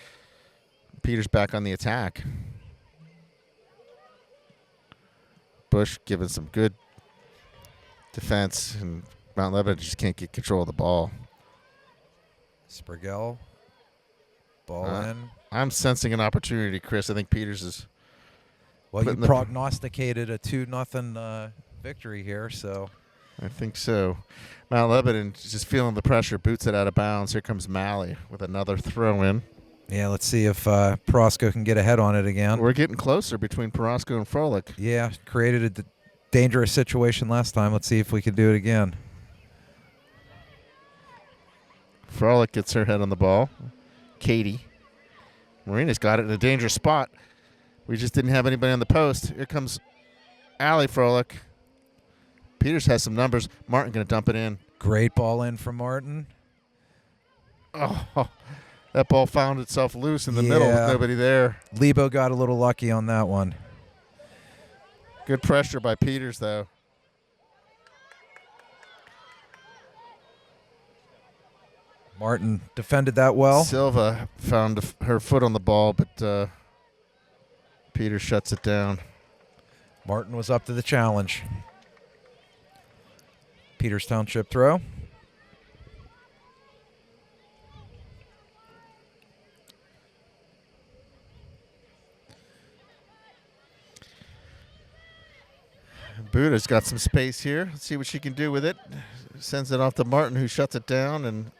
Peters back on the attack. Bush giving some good defense, and Mount Lebanon just can't get control of the ball. Sprigel. Ball in. I'm sensing an opportunity, Chris. I think Peters is. Well, you putting the- prognosticated a 2-0 victory here, so. I think so. Mount Lebanon is just feeling the pressure, boots it out of bounds. Here comes Malley with another throw in. Yeah, let's see if Porosco can get ahead on it again. We're getting closer between Porosco and Froelich. Yeah, created a dangerous situation last time. Let's see if we can do it again. Froelich gets her head on the ball. Katie. Marina's got it in a dangerous spot. We just didn't have anybody on the post. Here comes Allie Froelich. Peters has some numbers. Martin going to dump it in. Great ball in from Martin. Oh, that ball found itself loose in the middle with Yeah. nobody there. Lebo got a little lucky on that one. Good pressure by Peters, though. Martin defended that well. Silva found her foot on the ball, but Peters shuts it down. Martin was up to the challenge. Peters Township throw. Buddha's got some space here. Let's see what she can do with it. Sends it off to Martin, who shuts it down, and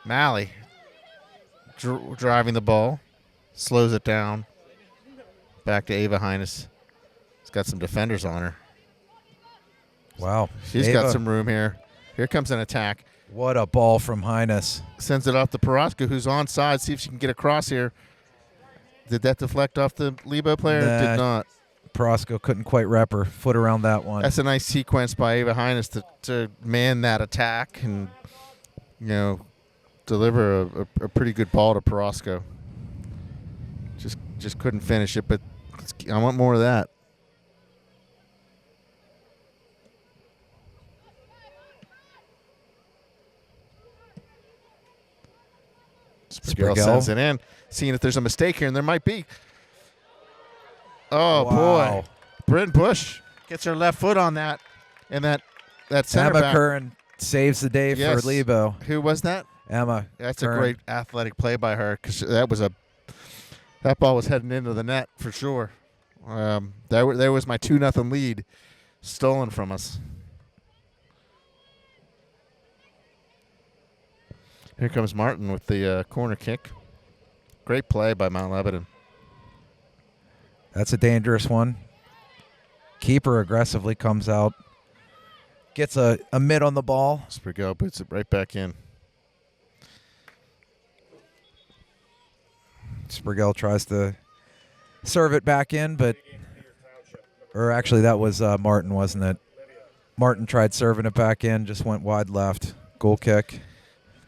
Malley driving the ball. Slows it down. Back to Ava Highness. She's got some defenders on her. Wow. She's Ava, got some room here. Here comes an attack. What a ball from Highness. Sends it off to Porosco, who's onside. See if she can get across here. Did that deflect off the Lebo player? Nah. Did not. Porosco couldn't quite wrap her foot around that one. That's a nice sequence by Ava Highness to man that attack and, deliver a pretty good ball to Porosco. Just couldn't finish it, but I want more of that. Sprigel sends it in, seeing if there's a mistake here, and there might be. Oh, Wow. boy. Bryn Bush gets her left foot on that, and that center Emma back. Curran saves the day Yes. for Lebo. Who was that? Emma. That's Curran. a great athletic play by her, because that ball was heading into the net for sure. There was my 2-0 lead stolen from us. Here comes Martin with the corner kick. Great play by Mount Lebanon. That's a dangerous one. Keeper aggressively comes out. Gets a mid on the ball. Sprigel puts it right back in. Sprigel tries to serve it back in, but... Or actually, that was Martin, wasn't it? Martin tried serving it back in, just went wide left. Goal kick.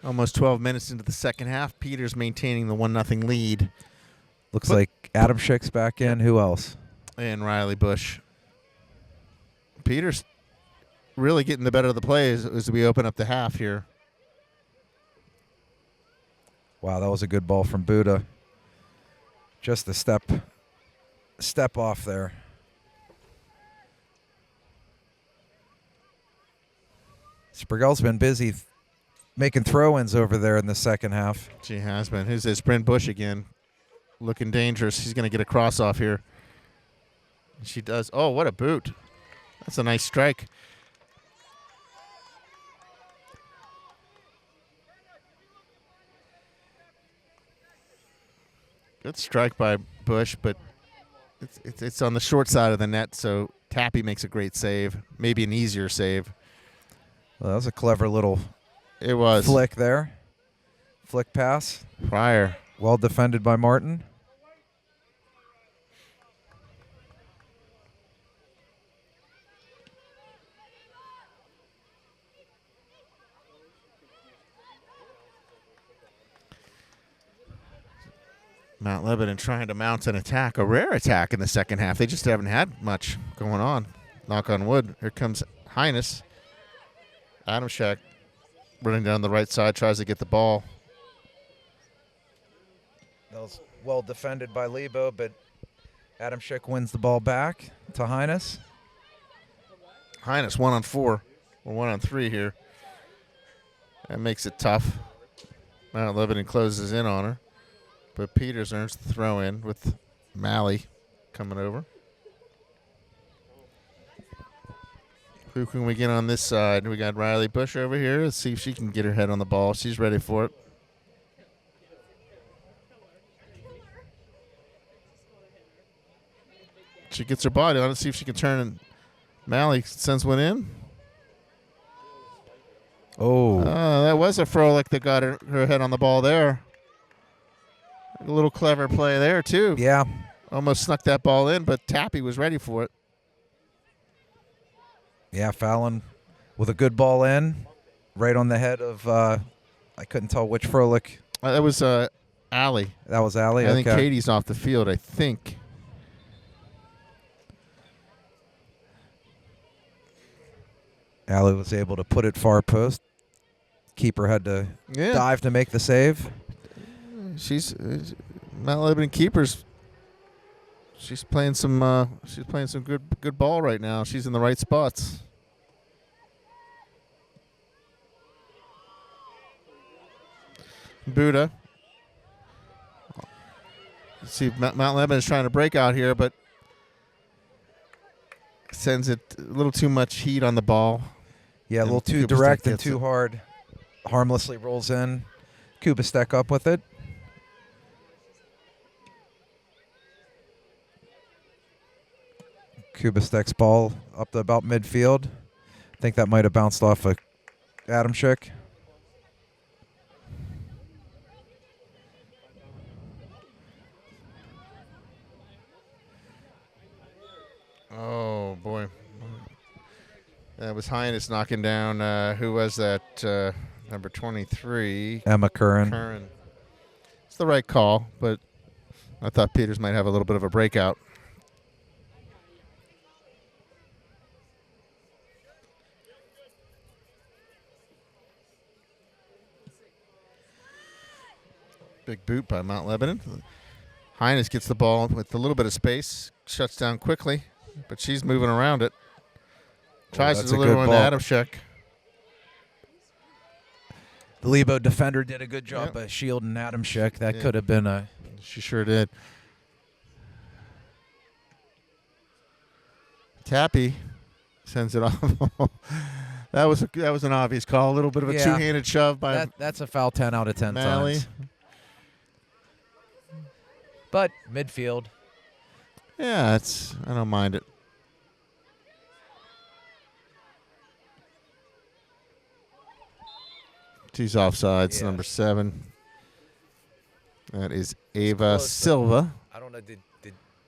Almost 12 minutes into the second half. Peters maintaining the 1-0 lead. Looks like Adam Schick's back in. Who else? And Riley Bush. Peters really getting the better of the play as we open up the half here. Wow, that was a good ball from Buddha. Just a step off there. Spragel's been busy making throw-ins over there in the second half. She has been. Who's this? Bryn Bush again. Looking dangerous. She's going to get a cross off here. She does. Oh, what a boot. That's a nice strike. Good strike by Bush, but it's on the short side of the net, so Tappy makes a great save. Maybe an easier save. Well, that was a clever little It was. flick there. Flick pass. Pryor. Well defended by Martin. Mount Lebanon trying to mount an attack, a rare attack in the second half. They just haven't had much going on. Knock on wood. Here comes Highness. Adamchek running down the right side, tries to get the ball. That was well defended by Lebo, but Adamchek wins the ball back to Highness. Highness 1 on 4, or 1 on 3 here. That makes it tough. Mount Lebanon closes in on her. But Peters earns the throw in with Malley coming over. Who can we get on this side? We got Riley Bush over here. Let's see if she can get her head on the ball. She's ready for it. She gets her body on it. See if she can turn and Malley sends one in. Oh. That was a Froelich that got her head on the ball there. A little clever play there, too. Yeah. Almost snuck that ball in, but Tappy was ready for it. Yeah, Fallon with a good ball in, right on the head of, I couldn't tell which Froelich. That was Allie. That was Allie? I think Okay. Katie's off the field, I think. Allie was able to put it far post. Keeper had to Yeah. dive to make the save. She's Mount Lebanon keepers. She's playing some good ball right now. She's in the right spots. Buddha. Let's see if Mount Lebanon is trying to break out here, but sends it a little too much heat on the ball. Yeah, a And little too Kubastek direct and gets too it. hard. Harmlessly rolls in. Kubastek up with it. Kubastek's ball up to about midfield. I think that might have bounced off of Adamchek. Oh, boy. That was Highness knocking down, who was that, number 23? Emma Curran. Curran. It's the right call, but I thought Peters might have a little bit of a breakout. Big boot by Mount Lebanon. Highness gets the ball with a little bit of space, shuts down quickly, but she's moving around it. Tries to that's a deliver good one ball. to Adamchek. The Lebo defender did a good job Yeah. of shielding Adamchek. That Yeah. could have been a... She sure did. Tappy sends it off. that was an obvious call. A little bit of a Yeah. two-handed shove by That's a foul 10 out of 10 Malley. times. But midfield. Yeah, I don't mind it. She's offsides, Yeah. number 7. That is Ava close, though. Silva. I don't know.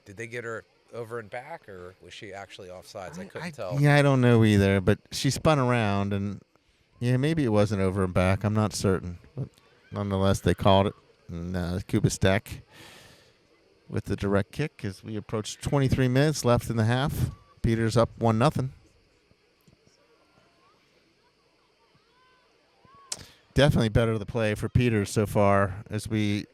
Did they get her over and back, or was she actually offsides? I couldn't tell. Yeah, I don't know either, but she spun around, and yeah, maybe it wasn't over and back. I'm not certain, but nonetheless, they called it. And Kubastek with the direct kick as we approach 23 minutes left in the half. Peters up 1-0. Definitely better the play for Peters so far as we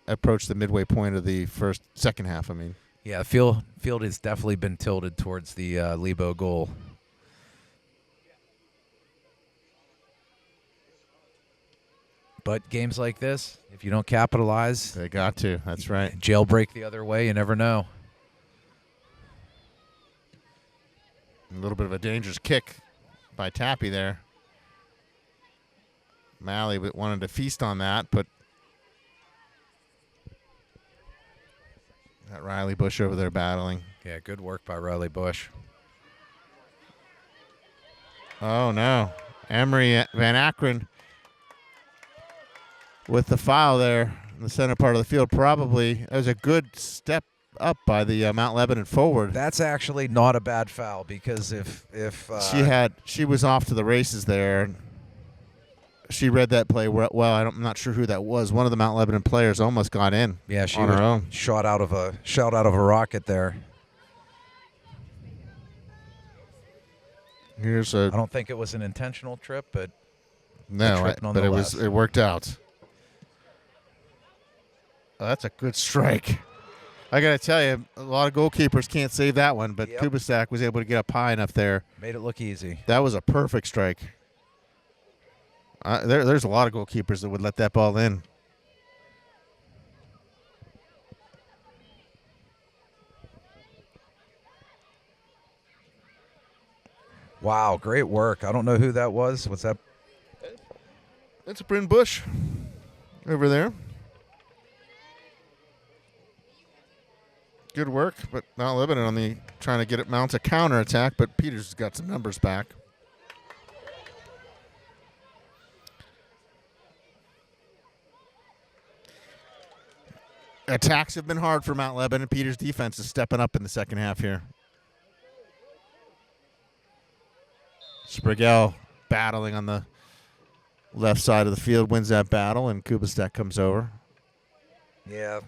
approach the midway point of the second half. I mean, Yeah, field has definitely been tilted towards the Lebo goal. But games like this, if you don't capitalize, They got to. That's right. jailbreak the other way, you never know. A little bit of a dangerous kick by Tappy there. Malley wanted to feast on that, but got Riley Bush over there battling. Yeah, good work by Riley Bush. Oh, no. Emery Van Akron with the foul there in the center part of the field. Probably it was a good step up by the Mount Lebanon forward. That's actually not a bad foul because if She was off to the races there. She read that play well. I'm not sure who that was. One of the Mount Lebanon players almost got in. yeah, she on was her own. shot out of a rocket there. Here's I don't think it was an intentional trip, but no, trip but it worked out. Oh, that's a good strike. I got to tell you, a lot of goalkeepers can't save that one, but Yep. Kubastak was able to get up high enough there. made it look easy. That was a perfect strike. There's a lot of goalkeepers that would let that ball in. Wow, great work. I don't know who that was. What's that? That's Bryn Bush over there. Good work, but Mount Lebanon on the trying to get it mount a counterattack, but Peters has got some numbers back. Attacks have been hard for Mount Lebanon. Peters' defense is stepping up in the second half here. Sprigel battling on the left side of the field, wins that battle, and Kubastek comes over. Yeah.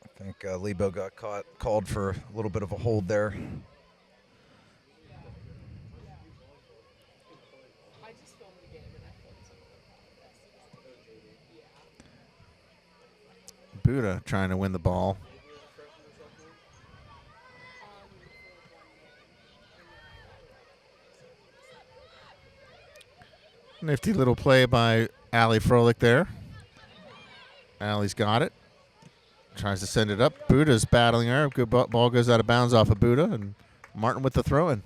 I think Lebo got called for a little bit of a hold there. Buddha trying to win the ball. Nifty little play by Allie Froelich there. Allie's got it. Tries to send it up. Buddha's battling her. Good ball goes out of bounds off of Buddha, and Martin with the throw-in.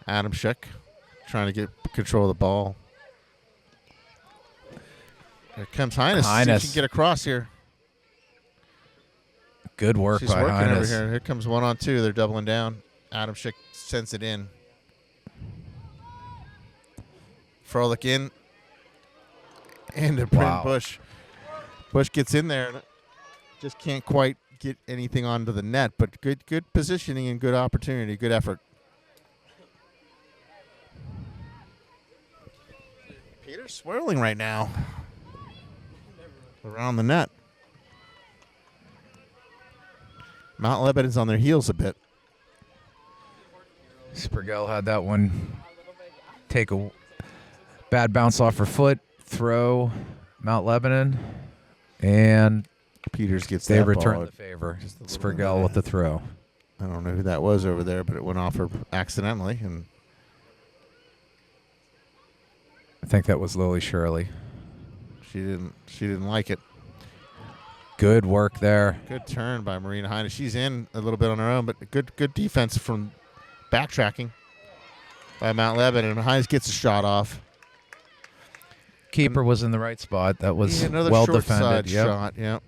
Adam Schick trying to get control of the ball. Here comes Highness. See if she can get across here. Good work She's by working over Highness. here. Here comes 1-on-2. They're doubling down. Adam Schick sends it in. Froelich in. And to Bryn Wow. Bush. Bush gets in there and just can't quite get anything onto the net, but good positioning and good opportunity, good effort. Peter's swirling right now around the net. Mount Lebanon's on their heels a bit. Sprigel had that one take a bad bounce off her foot, throw Mount Lebanon, and Peters gets they that return ball. the favor. Just a little Sprigel with the throw. I don't know who that was over there, but it went off her accidentally, and I think that was Lily Shirley. she didn't like it. Good work there. Good turn by Marina Hines. She's in a little bit on her own, but good defense from backtracking by Mount Lebanon. And Hines gets a shot off. Keeper was in the right spot. That was Another well short defended. side Yep. shot. Yep.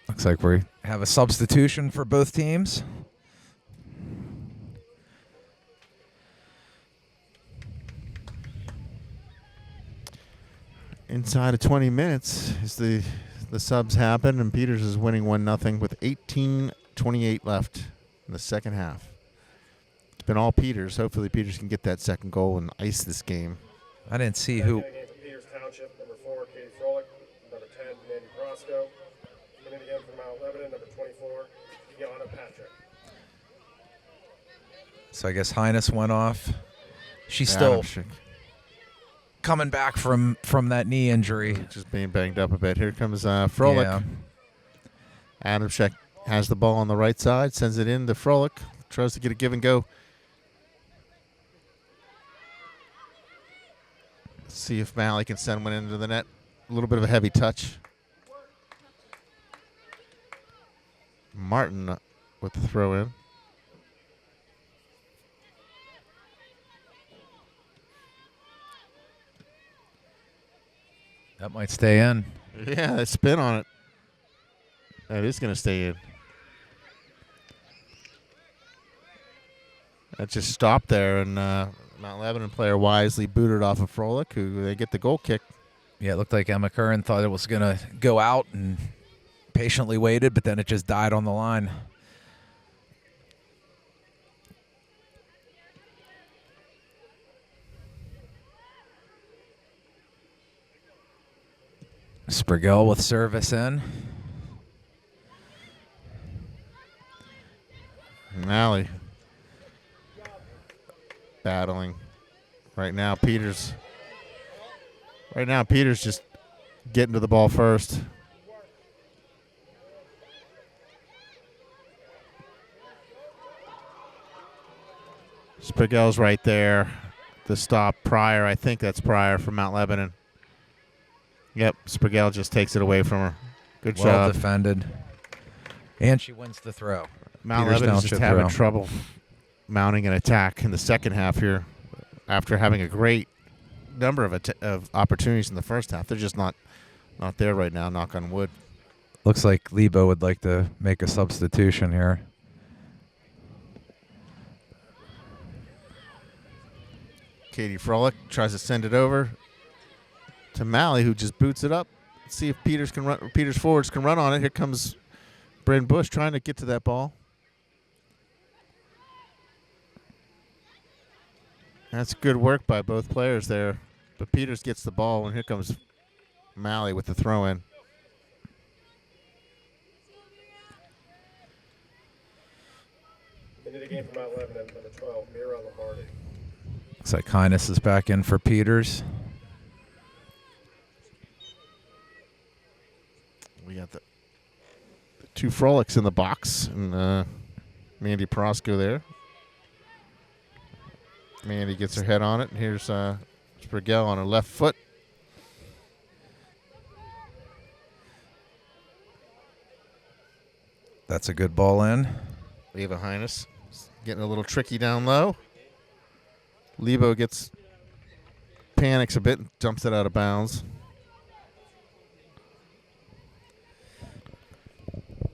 Looks like we have a substitution for both teams. Inside of 20 minutes as the subs happen, and Peters is winning 1-0 with 18:28 left in the second half. It's been all Peters. Hopefully Peters can get that second goal and ice this game. I didn't see who. Game for Peters Township, number 4, Katie Froelich, number 10, Mandy Crosco. Coming in again from Mount Lebanon, number 24, Deanna Patrick. So I guess Highness went off. She's still Adamczyk coming back from that knee injury. just being banged up a bit. Here comes Froelich. Yeah. Adamczyk has the ball on the right side, sends it in to Froelich, tries to get a give and go. Let's see if Malley can send one into the net. A little bit of a heavy touch. Martin with the throw in. That might stay in. Yeah, that spin on it. That is going to stay in. That just stopped there, and Mount Lebanon player wisely booted off of Froelich, who they get the goal kick. Yeah, it looked like Emma Curran thought it was going to go out and patiently waited, but then it just died on the line. Sprigel with service in. Malley battling. Right now, Peters just getting to the ball first. Sprigel's right there. The stop Pryor. I think that's Pryor from Mount Lebanon. Yep, Sprigel just takes it away from her. Good Well job. defended. And she wins the throw. Mount Peters Lebanon's just Township having throw. trouble mounting an attack in the second half here after having a great number of opportunities in the first half. They're just not there right now, knock on wood. Looks like Lebo would like to make a substitution here. Katie Froelich tries to send it over to Malley, who just boots it up. Let's see if Peters forwards can run on it. Here comes Bryn Bush trying to get to that ball. That's good work by both players there. But Peters gets the ball, and here comes Malley with the throw-in. Into the game from Mount Lebanon, number 12, Mira Lombardi. Looks like Highness is back in for Peters. We got the two Frolics in the box, and Mandy Prosco there. Mandy gets her head on it, and here's Sprigel on her left foot. That's a good ball in. Leva Highness getting a little tricky down low. Lebo panics a bit and dumps it out of bounds.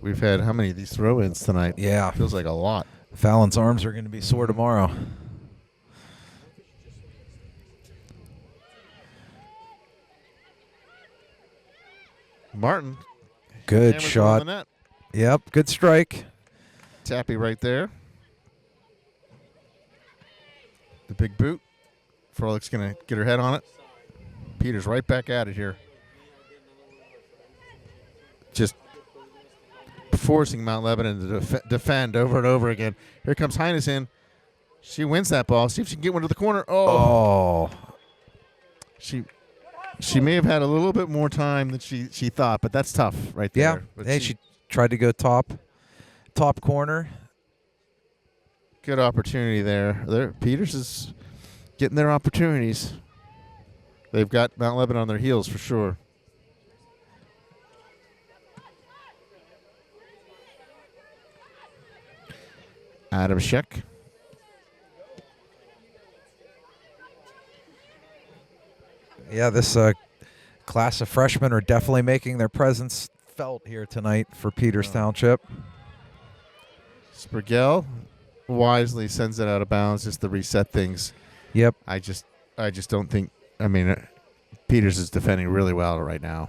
We've had how many of these throw-ins tonight? Yeah. Feels like a lot. Fallon's arms are going to be sore tomorrow. Martin. Good hammers it on shot. the net. Yep, good strike. Tappy right there. The big boot. Frolich's going to get her head on it. Peters right back at it here. Just forcing Mount Lebanon to defend over and over again. Here comes Highness in. She wins that ball. See if she can get one to the corner. Oh. She may have had a little bit more time than she thought, but that's tough right there. Yeah. But Hey, she tried to go top corner. good opportunity there. Peters is getting their opportunities. They've got Mount Lebanon on their heels for sure. Adamczyk. Yeah, this class of freshmen are definitely making their presence felt here tonight for Peters Township. Sprigel wisely sends it out of bounds just to reset things. Yep. I just don't think. I mean, Peters is defending really well right now.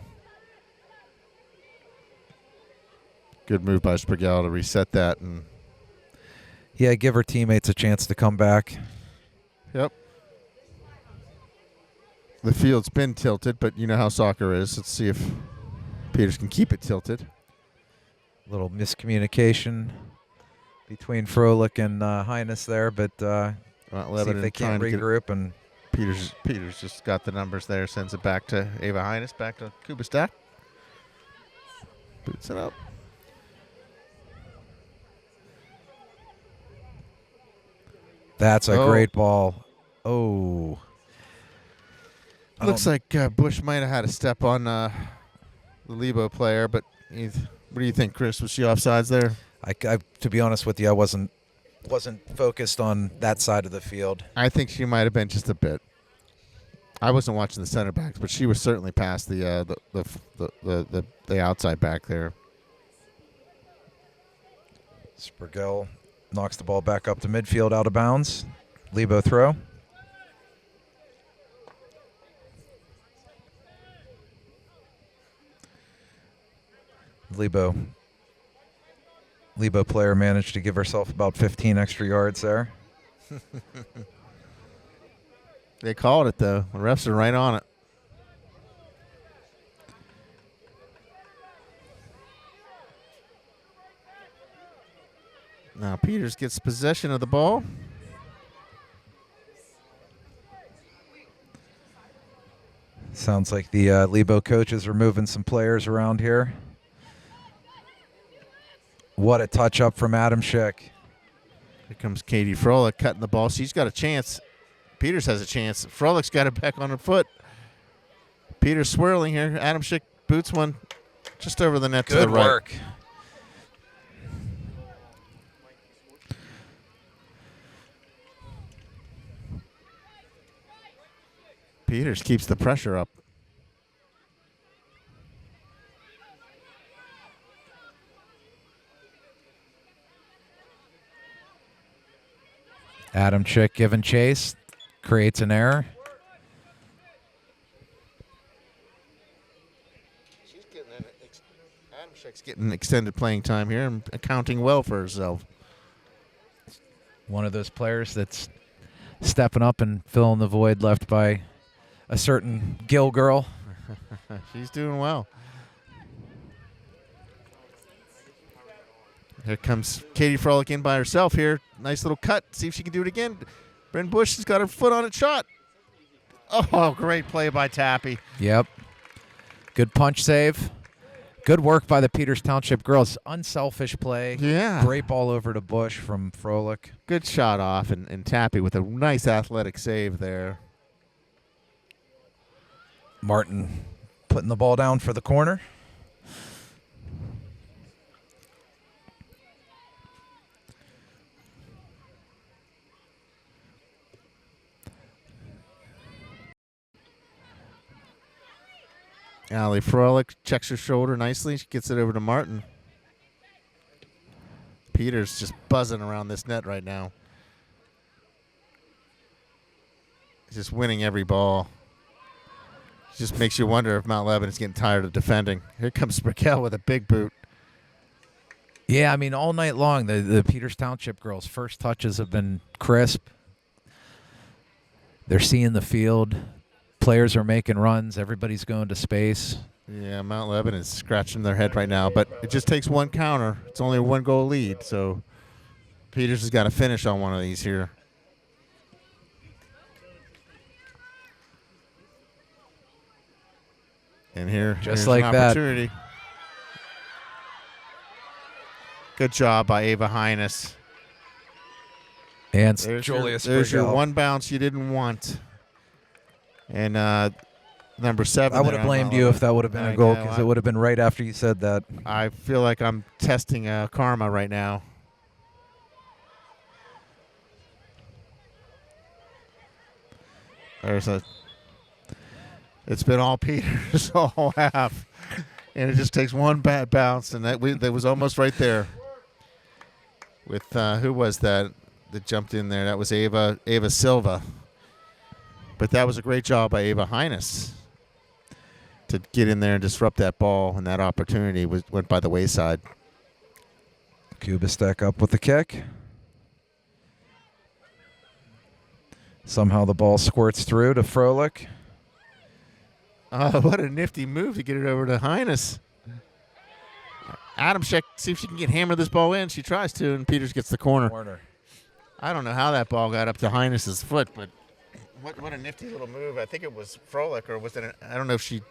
Good move by Sprigel to reset that, and Yeah, give her teammates a chance to come back. yep. The field's been tilted, but you know how soccer is. Let's see if Peters can keep it tilted. Little miscommunication between Froelich and Highness there, but Mount See Lebanon if they trying can't to get regroup and Peters just got the numbers there, sends it back to Ava Hines, back to Kubistak. Boots it up. that's a Oh. great ball. Oh. Looks like Bush might have had a step on the Lebo player, but what do you think, Chris? Was she offsides there? I, to be honest with you, I wasn't focused on that side of the field. I think she might have been just a bit. I wasn't watching the center backs, but she was certainly past the outside back there. Spergel knocks the ball back up to midfield out of bounds. Lebo throw. Lebo player managed to give herself about 15 extra yards there. They called it, though. The refs are right on it. Now Peters gets possession of the ball. Sounds like the Lebo coaches are moving some players around here. What a touch up from Adam Schick. Here comes Katie Froelich cutting the ball. She's got a chance. Peters has a chance. Froelich's got it back on her foot. Peters swirling here. Adam Schick boots one just over the net to the Good right. work. Peters keeps the pressure up. Adam Schick giving chase. Creates an error. Adam Schick's getting extended playing time here and accounting well for herself. One of those players that's stepping up and filling the void left by a certain Gill girl. She's doing well. Here comes Katie Froelich in by herself here. Nice little cut. See if she can do it again. Bryn Bush has got her foot on it. Shot. Oh, great play by Tappy. Yep. Good punch save. Good work by the Peters Township girls. Unselfish play. Yeah. Great ball over to Bush from Froelich. Good shot off, and Tappy with a nice athletic save there. Martin putting the ball down for the corner. Allie Froelich checks her shoulder nicely. She gets it over to Martin. Peters just buzzing around this net right now. He's just winning every ball. It just makes you wonder if Mount Lebanon is getting tired of defending. Here comes Sperkel with a big boot. Yeah, I mean, all night long, the Peters Township girls' first touches have been crisp. They're seeing the field. Players are making runs. Everybody's going to space. Yeah, Mount Lebanon is scratching their head right now, but it just takes one counter. It's only a one-goal lead, so Peters has got to finish on one of these here. And here's like an that. opportunity. Good job by Ava Hines. And There's Julia there's your Spergel. one bounce you didn't want. And number 7. I would have blamed you if that would have been I a goal know, because it would have been right after you said that. I feel like I'm testing karma right now. It's been all Peters all half, and it just takes one bad bounce, and that was almost right there. With who was that jumped in there? That was Ava Silva. But that was a great job by Ava Hines to get in there and disrupt that ball, and that opportunity went by the wayside. Kubistek up with the kick. Somehow the ball squirts through to Froelich. Oh, what a nifty move to get it over to Hines. Adam Schick, see if she can hammer this ball in. She tries to, and Peters gets the corner. I don't know how that ball got up to Highness's foot, but what a nifty little move. I think it was Froelich, or was it? I don't know if she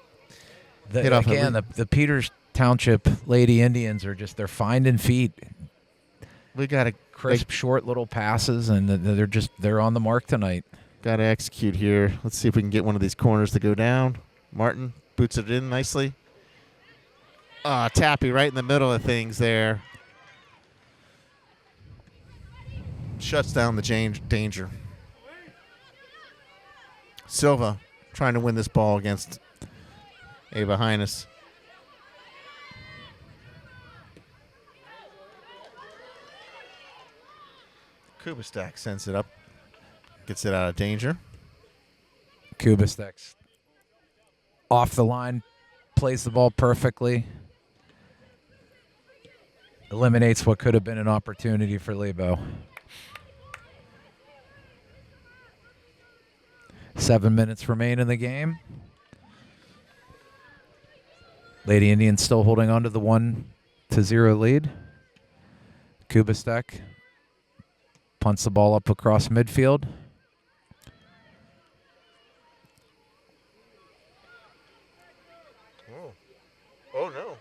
hit off again, the Peters Township Lady Indians they're finding feet. We got to Crisp, short little passes, and they're on the mark tonight. Got to execute here. Let's see if we can get one of these corners to go down. Martin boots it in nicely. Tappy right in the middle of things there. Shuts down the danger. Silva trying to win this ball against Ava Highness. Kubistak sends it up. Gets it out of danger. Kubistak's off the line, plays the ball perfectly. Eliminates what could have been an opportunity for Lebo. 7 minutes remain in the game. Lady Indians still holding on to the 1-0 lead. Kubistak punts the ball up across midfield. Oh, no.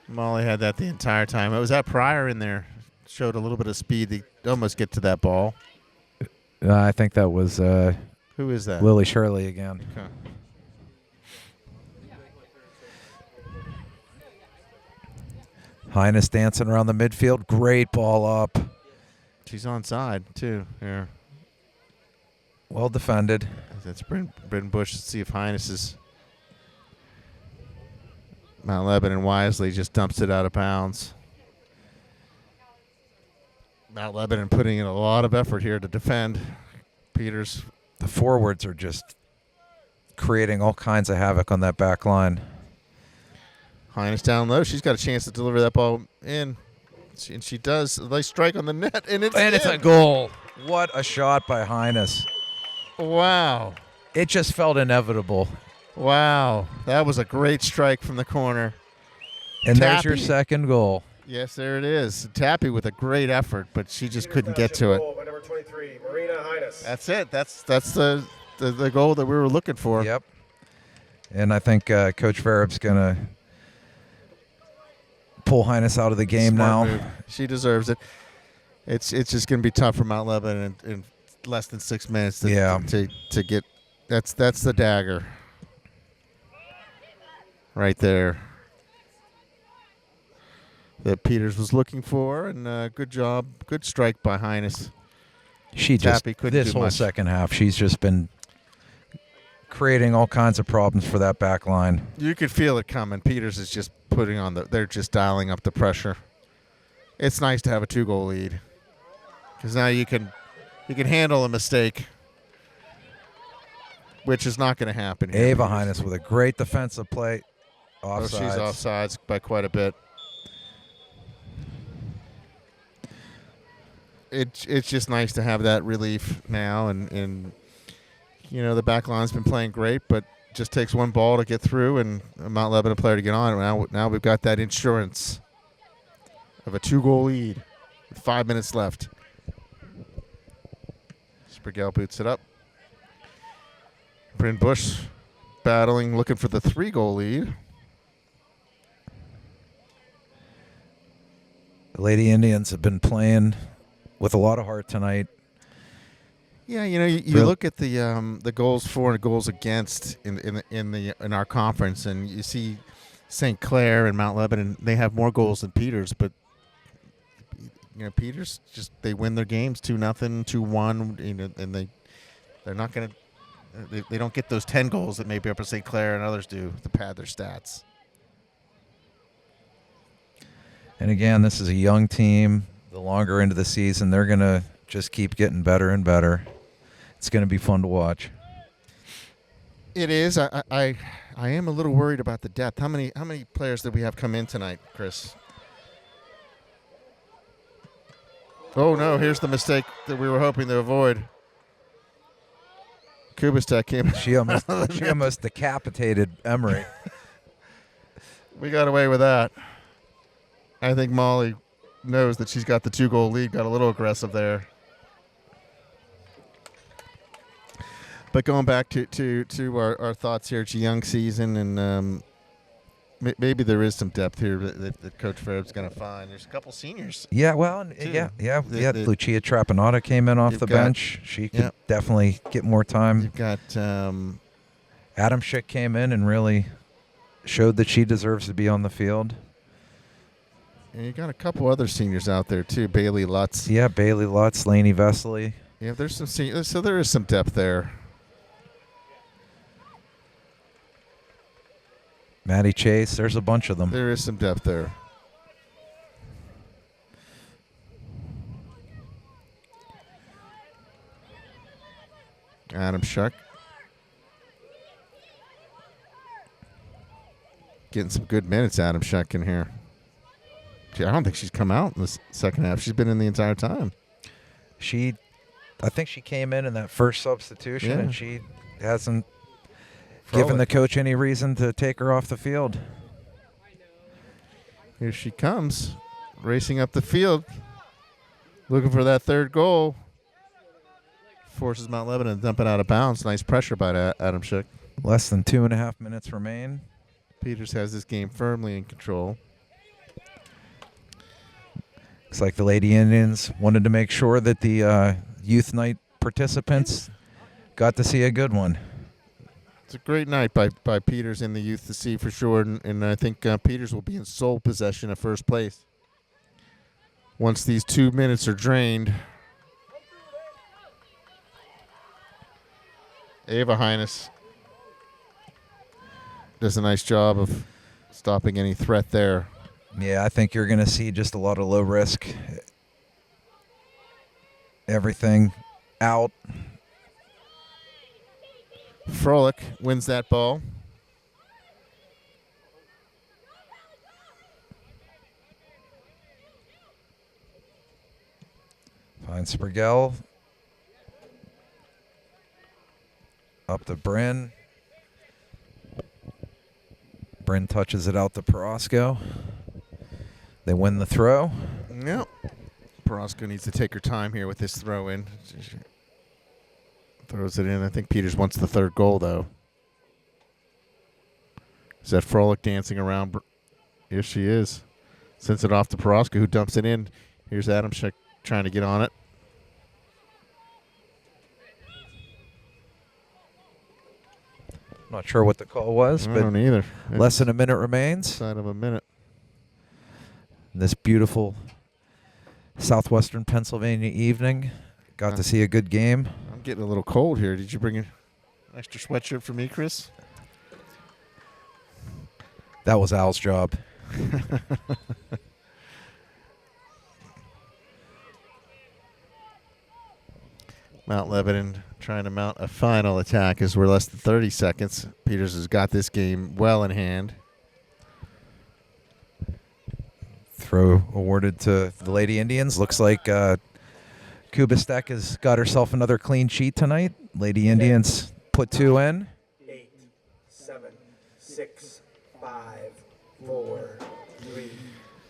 Molly had that the entire time. It was that Pryor in there. Showed a little bit of speed to almost get to that ball. I think that was Who is that? Lily Shirley again. Okay. Highness dancing around the midfield. Great ball up. She's onside, too, here. Well defended. That's Bryn Bush. Let's see if Highness is... Mount Lebanon wisely just dumps it out of bounds. Mount Lebanon putting in a lot of effort here to defend. Peters. The forwards are just creating all kinds of havoc on that back line. Highness down low. She's got a chance to deliver that ball in. And she does. A nice strike on the net, and it's a goal. What a shot by Highness. Wow. It just felt inevitable. Wow. That was a great strike from the corner. And there's Tappy. your second goal. Yes, there it is. Tappy with a great effort, but she just couldn't get to it. Goal by number 23, Marina Highness. That's it. That's the goal that we were looking for. Yep. And I think Coach Verib's going to pull Highness out of the game Smart now. move. She deserves it. It's just going to be tough for Mount Lebanon in less than 6 minutes to get. That's the dagger right there that Peters was looking for, and good job, good strike by Highness. She just Tappy couldn't this do whole much. second half, she's just been creating all kinds of problems for that back line. You could feel it coming. Peters is just putting on they're just dialing up the pressure. It's nice to have a 2-goal lead because now you can handle a mistake, which is not going to happen here. Ava Highness with a great defensive play. Oh, she's Offsides. offsides by quite a bit. It's just nice to have that relief now, and you know the back line's been playing great, but just takes one ball to get through and a Mount Lebanon player to get on. Now we've got that insurance of a 2-goal lead with 5 minutes left. Sprigel boots it up. Bryn Bush battling, looking for the 3-goal lead. The Lady Indians have been playing with a lot of heart tonight. Yeah, you know, you look at the goals for and goals against in our conference, and you see St. Clair and Mount Lebanon. They have more goals than Peters, but you know, Peters they win their games 2-0, 2-1. You know, and they're not going to. They don't get those 10 goals that maybe Upper St. Clair and others do to pad their stats. And again, this is a young team. The longer into the season, they're going to just keep getting better and better. It's going to be fun to watch. It is. I am a little worried about the depth. How many players did we have come in tonight, Chris? Oh no! Here's the mistake that we were hoping to avoid. Kubistek came. She almost decapitated Emery. We got away with that. I think Molly knows that she's got the 2-goal lead. Got a little aggressive there. But going back to our thoughts here, it's a young season, and maybe there is some depth here that Coach Fair's going to find. There's a couple seniors. Yeah, well, yeah. Lucia Trapanata came in off the bench. She could definitely get more time. You've got Adam Schick came in and really showed that she deserves to be on the field. And you got a couple other seniors out there too. Bailey Lutz. Yeah, Bailey Lutz, Lainey Vesely. Yeah, there's some seniors, so there is some depth there. Maddie Chase, there's a bunch of them. There is some depth there. Adam Schuck. Getting some good minutes, Adam Schuck in here. I don't think she's come out in the second half. She's been in the entire time. I think she came in that first substitution, and she hasn't given the coach any reason to take her off the field. Here she comes, racing up the field, looking for that third goal. Forces Mount Lebanon to dump it out of bounds. Nice pressure by Adam Schick. Less than 2.5 minutes remain. Peters has this game firmly in control. Looks like the Lady Indians wanted to make sure that the youth night participants got to see a good one. It's a great night by Peters and the youth to see for sure, and I think Peters will be in sole possession of first place once these 2 minutes are drained. Ava Highness does a nice job of stopping any threat there. Yeah, I think you're going to see just a lot of low risk. Everything out. Frolic wins that ball. Finds Sprigel. Up to Bryn. Bryn touches it out to Perosco. They win the throw. Yep. Perosco needs to take her time here with this throw in. Throws it in. I think Peters wants the third goal, though. Is that Frolic dancing around? Here she is. Sends it off to Perosco, who dumps it in. Here's Adam Schick trying to get on it. Not sure what the call was, I but don't either. Less than a minute remains. Side of a minute. This beautiful southwestern Pennsylvania evening. Got to see a good game. I'm getting a little cold here. Did you bring an extra sweatshirt for me, Chris? That was Al's job. Mount Lebanon trying to mount a final attack as we're less than 30 seconds. Peters has got this game well in hand. Throw awarded to the Lady Indians. Looks like Kubistek has got herself another clean sheet tonight. Lady Indians put 2 in. 8, 7, 6, 5, 4, 3.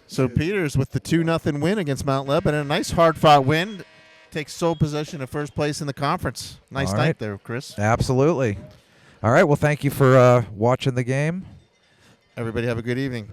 So Peters with the 2-0 win against Mount Lebanon. A nice hard-fought win. Takes sole possession of first place in the conference. Nice night there, Chris. Absolutely. All right, well, thank you for watching the game. Everybody have a good evening.